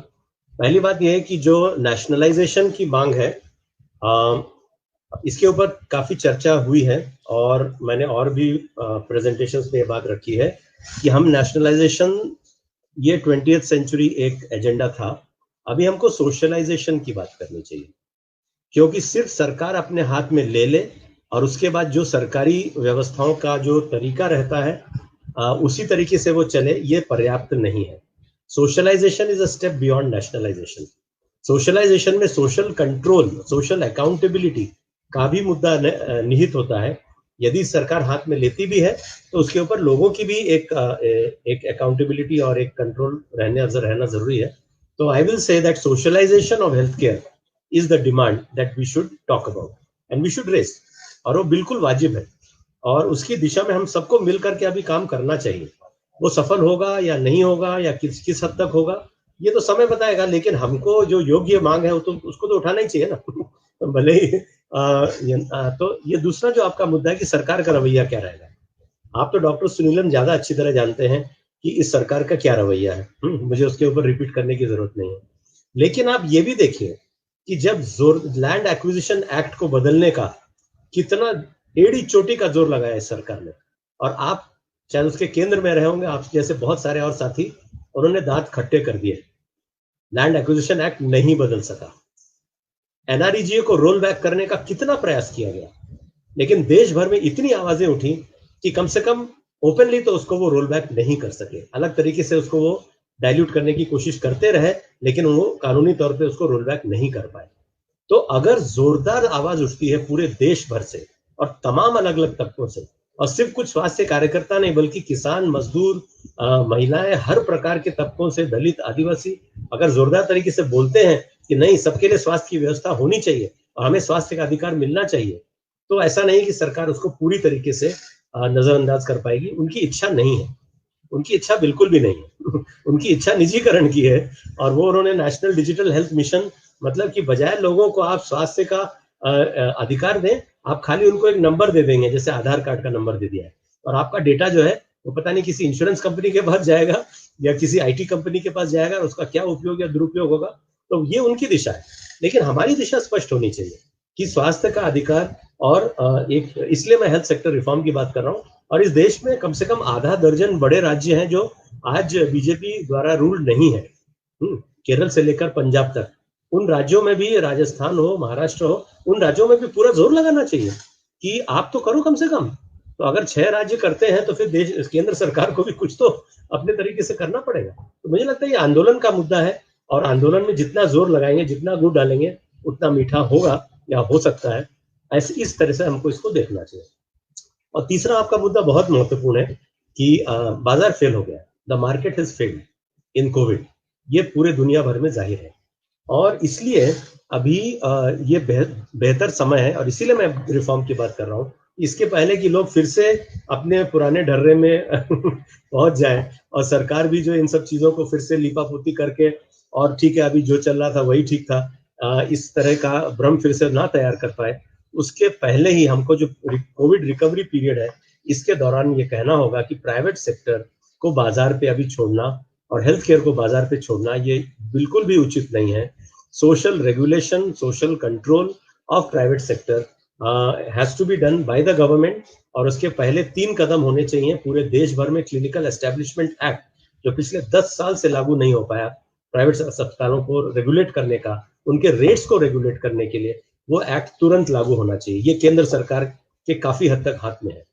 पहली बात यह है कि जो नेशनलाइजेशन की मांग है, इसके ऊपर काफी चर्चा हुई है और मैंने और भी प्रेजेंटेशंस में ये बात रखी है कि हम नेशनलाइजेशन, ये 20th सेंचुरी एक एजेंडा था। अभी हमको सोशलाइजेशन की बात करनी चाहिए, क्योंकि सिर्फ सरकार अपने हाथ में ले ले और उसके बाद जो सरकारी व्यवस्थाओं का जो तरीका रहता है उसी तरीके से वो चले, ये पर्याप्त नहीं है। Socialization is a step beyond nationalization. Socialization में सोशल कंट्रोल, सोशल अकाउंटेबिलिटी का भी मुद्दा निहित होता है। यदि सरकार हाथ में लेती भी है तो उसके ऊपर लोगों की भी एक अकाउंटेबिलिटी और एक कंट्रोल रहना जरूरी है। तो I will say that socialization of health care is the demand that we should talk about and we should raise, और वो बिल्कुल वाजिब है और उसकी दिशा में हम सबको मिलकर के अभी काम करना चाहिए। वो सफल होगा या नहीं होगा या किस हद तक होगा, ये तो समय बताएगा, लेकिन हमको जो योग्य मांग है वो तो उसको तो उठाना ही चाहिए ना। भले ही तो ये दूसरा जो आपका मुद्दा है कि सरकार का रवैया क्या रहेगा, आप तो डॉक्टर सुनीलन ज्यादा अच्छी तरह जानते हैं कि इस सरकार का क्या रवैया है। मुझे उसके ऊपर रिपीट करने की जरूरत नहीं है। लेकिन आप ये भी देखिए कि जब लैंड एक्विजिशन एक्ट को बदलने का कितना एड़ी चोटी का जोर लगाया इस सरकार ने, और आप चाहे उसके केंद्र में रहे होंगे, आप जैसे बहुत सारे और साथी, उन्होंने दांत खट्टे कर दिए। लैंड एक्विजिशन एक्ट नहीं बदल सका। एनआरईजीए को रोल बैक करने का कितना प्रयास किया गया, लेकिन देश भर में इतनी आवाजें उठी कि कम से कम ओपनली तो उसको वो रोल बैक नहीं कर सके। अलग तरीके से उसको वो डाइल्यूट करने की कोशिश करते रहे, लेकिन वो कानूनी तौर पे उसको रोल बैक नहीं कर पाए। तो अगर जोरदार आवाज उठती है पूरे देश भर से और तमाम अलग अलग तबकों से, और सिर्फ कुछ स्वास्थ्य कार्यकर्ता नहीं बल्कि किसान, मजदूर, महिलाएं, हर प्रकार के तबकों से, दलित, आदिवासी, अगर जोरदार तरीके से बोलते हैं कि नहीं, सबके लिए स्वास्थ्य की व्यवस्था होनी चाहिए और हमें स्वास्थ्य का अधिकार मिलना चाहिए, तो ऐसा नहीं कि सरकार उसको पूरी तरीके से नजरअंदाज कर पाएगी। उनकी इच्छा नहीं है, उनकी इच्छा बिल्कुल भी नहीं है। उनकी इच्छा निजीकरण की है, और वो उन्होंने नेशनल डिजिटल हेल्थ मिशन, मतलब कि बजाय लोगों को आप स्वास्थ्य का अधिकार दें, आप खाली उनको एक नंबर दे देंगे, जैसे आधार कार्ड का नंबर दे दिया है, और आपका डेटा जो है वो पता नहीं किसी इंश्योरेंस कंपनी के पास जाएगा या किसी आईटी कंपनी के पास जाएगा, और उसका क्या उपयोग या दुरुपयोग होगा। तो ये उनकी दिशा है, लेकिन हमारी दिशा स्पष्ट होनी चाहिए कि स्वास्थ्य का अधिकार और एक इसलिए मैं हेल्थ सेक्टर रिफॉर्म की बात कर रहा हूँ। और इस देश में कम से कम आधा दर्जन बड़े राज्य हैं जो आज बीजेपी द्वारा रूल नहीं है, केरल से लेकर पंजाब तक। उन राज्यों में भी, राजस्थान हो, महाराष्ट्र हो, उन राज्यों में भी पूरा जोर लगाना चाहिए कि आप तो करो कम से कम। तो अगर 6 राज्य करते हैं तो फिर देश, केंद्र सरकार को भी कुछ तो अपने तरीके से करना पड़ेगा। तो मुझे लगता है ये आंदोलन का मुद्दा है, और आंदोलन में जितना जोर लगाएंगे, जितना गुड़ डालेंगे, उतना मीठा होगा या हो सकता है। ऐसे इस तरह से हमको इसको देखना चाहिए। और तीसरा आपका मुद्दा बहुत महत्वपूर्ण है कि बाजार फेल हो गया, the market has failed in Covid. ये पूरे दुनिया भर में जाहिर है, और इसलिए अभी ये बेहतर समय है, और इसीलिए मैं रिफॉर्म की बात कर रहा हूँ। इसके पहले कि लोग फिर से अपने पुराने ढर्रे में पहुंच जाए, और सरकार भी जो इन सब चीजों को फिर से लीपापोती करके, और ठीक है अभी जो चल रहा था वही ठीक था, इस तरह का भ्रम फिर से ना तैयार कर पाए, उसके पहले ही हमको जो कोविड रिकवरी पीरियड है, इसके दौरान ये कहना होगा कि प्राइवेट सेक्टर को बाजार पे अभी छोड़ना और हेल्थ केयर को बाजार पे छोड़ना ये बिल्कुल भी उचित नहीं है। Social regulation, social control of private sector has to be done by the government, और उसके पहले 3 कदम होने चाहिए पूरे देश भर में। क्लिनिकल एस्टेब्लिशमेंट एक्ट जो पिछले 10 साल से लागू नहीं हो पाया, प्राइवेट अस्पतालों को रेगुलेट करने का, उनके रेट्स को रेगुलेट करने के लिए, वो एक्ट तुरंत लागू होना चाहिए। ये केंद्र सरकार के काफी हद तक हाथ में है।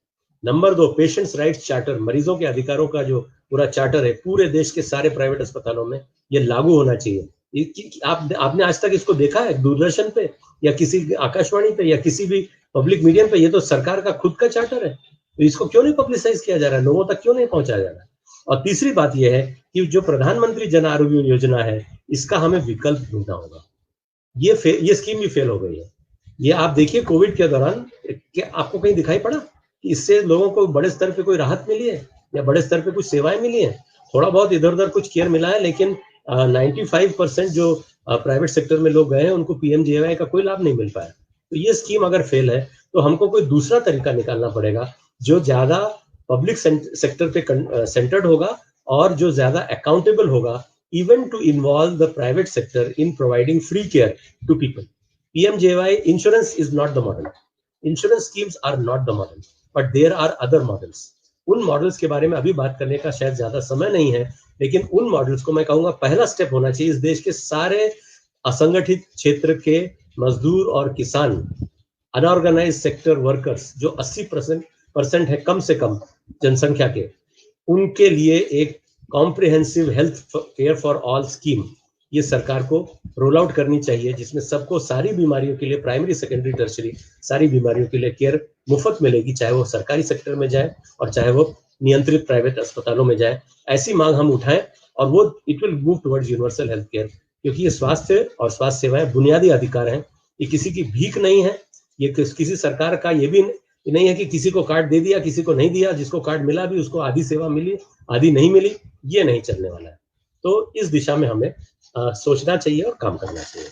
नंबर 2, पेशेंट्स राइट्स चार्टर, मरीजों के अधिकारों का जो पूरा चार्टर है पूरे देश के सारे प्राइवेट अस्पतालों में, ये लागू होना चाहिए। आपने आज तक इसको देखा है दूरदर्शन पे या किसी आकाशवाणी पे या किसी भी पब्लिक मीडियम पे? ये तो सरकार का खुद का चार्टर है, तो इसको क्यों नहीं पब्लिसाइज किया जा रहा है, लोगों तक क्यों नहीं पहुंचाया जा रहा है? और तीसरी बात यह है कि जो प्रधानमंत्री जन आरोग्य योजना है, इसका हमें विकल्प ढूंढना होगा। ये स्कीम भी फेल हो गई है। ये आप देखिए कोविड के दौरान क्या आपको कहीं दिखाई पड़ा कि इससे लोगों को बड़े स्तर पे कोई राहत मिली है या बड़े स्तर पे कुछ सेवाएं मिली है? थोड़ा बहुत इधर उधर कुछ केयर मिला है, लेकिन 95% जो प्राइवेट सेक्टर में लोग गए हैं उनको पीएमजेएवाई का कोई लाभ नहीं मिल पाया। तो ये स्कीम अगर फेल है तो हमको कोई दूसरा तरीका निकालना पड़ेगा जो ज्यादा पब्लिक सेक्टर पे सेंटर्ड होगा और जो ज्यादा अकाउंटेबल होगा, even to involve the private sector in providing free care to people. PMJY insurance is not the model. Insurance schemes are not the model, but there are other models. उन models के बारे में अभी बात करने का शायद ज्यादा समय नहीं है, लेकिन उन मॉडल्स को मैं कहूंगा पहला स्टेप होना चाहिए इस देश के सारे असंगठित क्षेत्र के मजदूर और किसान, अनऑर्गेनाइज सेक्टर वर्कर्स जो 80% है कम से कम जनसंख्या के, उनके लिए एक comprehensive health care for all scheme ये सरकार को रोल आउट करनी चाहिए, जिसमें सबको सारी बीमारियों के लिए, प्राइमरी सेकेंडरी टर्शरी सारी बीमारियों के लिए केयर मुफ्त मिलेगी, चाहे वो सरकारी सेक्टर में जाए और चाहे वो नियंत्रित प्राइवेट अस्पतालों में जाए। ऐसी मांग हम उठाएं और वो it will move towards universal health care, क्योंकि ये स्वास्थ्य और स्वास्थ्य सेवाएं बुनियादी अधिकार हैं। ये किसी की भीख नहीं है, ये किसी सरकार का ये भी नहीं है कि किसी को कार्ड दे दिया किसी को नहीं दिया, जिसको कार्ड मिला भी उसको आधी सेवा मिली आधी नहीं मिली, ये नहीं चलने वाला है। तो इस दिशा में हमें सोचना चाहिए और काम करना चाहिए।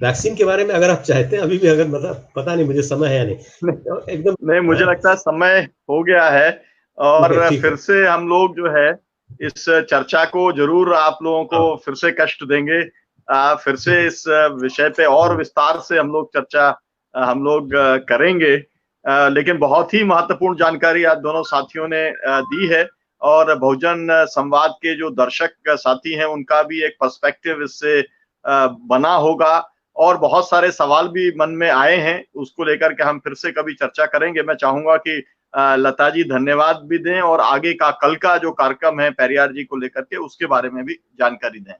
वैक्सीन के बारे में अगर आप चाहते हैं अभी भी, अगर मतलब पता नहीं मुझे समय है या नहीं, एकदम नहीं, मुझे लगता है समय हो गया है और फिर से हम लोग जो है इस चर्चा को जरूर आप लोगों को फिर से कष्ट देंगे, फिर से इस विषय पे और विस्तार से हम लोग चर्चा हम लोग करेंगे। लेकिन बहुत ही महत्वपूर्ण जानकारी आज दोनों साथियों ने दी है और बहुजन संवाद के जो दर्शक साथी हैं उनका भी एक पर्सपेक्टिव इससे बना होगा और बहुत सारे सवाल भी मन में आए हैं, उसको लेकर के हम फिर से कभी चर्चा करेंगे। मैं चाहूंगा कि लता जी धन्यवाद भी दें और आगे का कल का जो कार्यक्रम है पेरियार जी को लेकर के उसके बारे में भी जानकारी दें।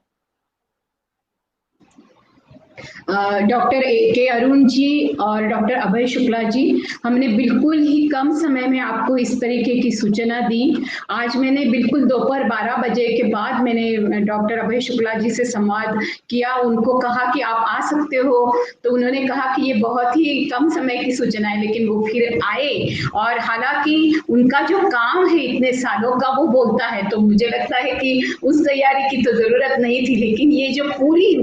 डॉक्टर के अरुण जी और डॉक्टर अभय शुक्ला जी, हमने बिल्कुल ही कम समय में आपको इस तरीके की सूचना दी। आज मैंने बिल्कुल दोपहर 12 बजे के बाद मैंने डॉक्टर अभय शुक्ला जी से संवाद किया, उनको कहा कि आप आ सकते हो, तो उन्होंने कहा कि ये बहुत ही कम समय की सूचना है, लेकिन वो फिर आए और हालांकि उनका जो काम है इतने सालों का वो बोलता है, तो मुझे लगता है कि उस तैयारी की तो जरूरत नहीं थी, लेकिन ये जो पूरी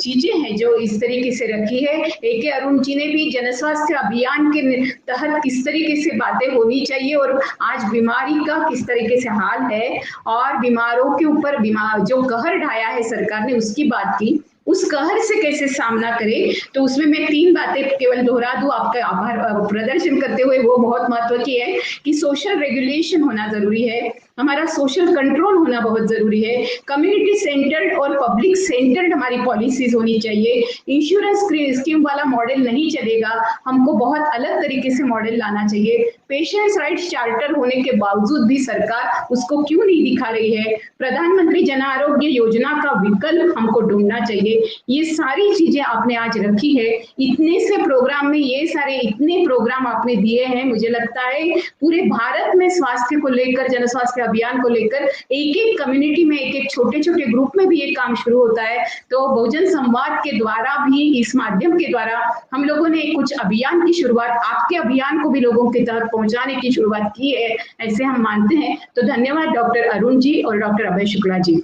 चीजें हैं जो इस तरीके से रखी है, ए.के. अरुण जी ने भी जन स्वास्थ्य अभियान के तहत किस तरीके से बातें होनी चाहिए और आज बीमारी का किस तरीके से हाल है और बीमारों के ऊपर जो कहर ढाया है सरकार ने उसकी बात की। उस कहर से कैसे सामना करें। तो उसमें मैं 3 बातें केवल दोहरा दूं आपका आभार प्रदर्शन करते हुए, वो बहुत महत्व की है कि सोशल रेगुलेशन होना जरूरी है, हमारा सोशल कंट्रोल होना बहुत जरूरी है, कम्युनिटी सेंटर्ड और पब्लिक सेंटर्ड हमारी पॉलिसीज होनी चाहिए, इंश्योरेंस स्कीम वाला मॉडल नहीं चलेगा, हमको बहुत अलग तरीके से मॉडल लाना चाहिए। पेशेंट्स राइट्स चार्टर होने के बावजूद भी सरकार उसको क्यों नहीं दिखा रही है, प्रधानमंत्री जन आरोग्य योजना का विकल्प हमको ढूंढना चाहिए। ये सारी चीजें आपने आज रखी है, इतने से प्रोग्राम में ये सारे इतने प्रोग्राम आपने दिए हैं। मुझे लगता है पूरे भारत में स्वास्थ्य को लेकर, जन स्वास्थ्य अभियान को लेकर एक एक कम्युनिटी में, एक एक छोटे छोटे ग्रुप में भी ये काम शुरू होता है। तो बहुजन संवाद के द्वारा भी, इस माध्यम के द्वारा हम लोगों ने कुछ अभियान की शुरुआत, आपके अभियान को भी लोगों के तक पहुंचाने की शुरुआत की है, ऐसे हम मानते हैं। तो धन्यवाद डॉक्टर अरुण जी और डॉक्टर अभय शुक्ला जी।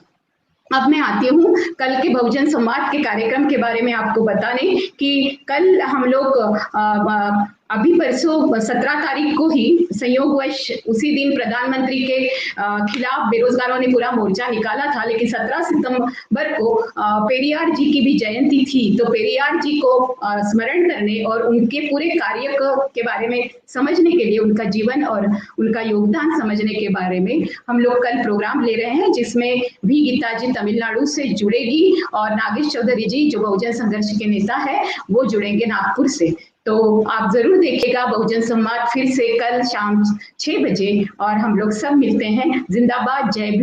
अब मैं आती हूँ कल के बहुजन संवाद के कार्यक्रम के बारे में आपको बताने कि कल हम लोग अभी परसों 17 तारीख को ही संयोगवश उसी दिन प्रधानमंत्री के खिलाफ बेरोजगारों ने पूरा मोर्चा निकाला था, लेकिन 17 सितंबर को पेरियार जी की भी जयंती थी। तो पेरियार जी को स्मरण करने और उनके पूरे कार्य के बारे में समझने के लिए, उनका जीवन और उनका योगदान समझने के बारे में हम लोग कल प्रोग्राम ले रहे हैं, जिसमें भी गीता जी तमिलनाडु से जुड़ेगी और नागेश चौधरी जी जो बहुजन संघर्ष के नेता है वो जुड़ेंगे नागपुर से। तो आप जरूर देखिएगा बहुजन संवाद फिर से कल शाम 6 बजे, और हम लोग सब मिलते हैं। जिंदाबाद, जय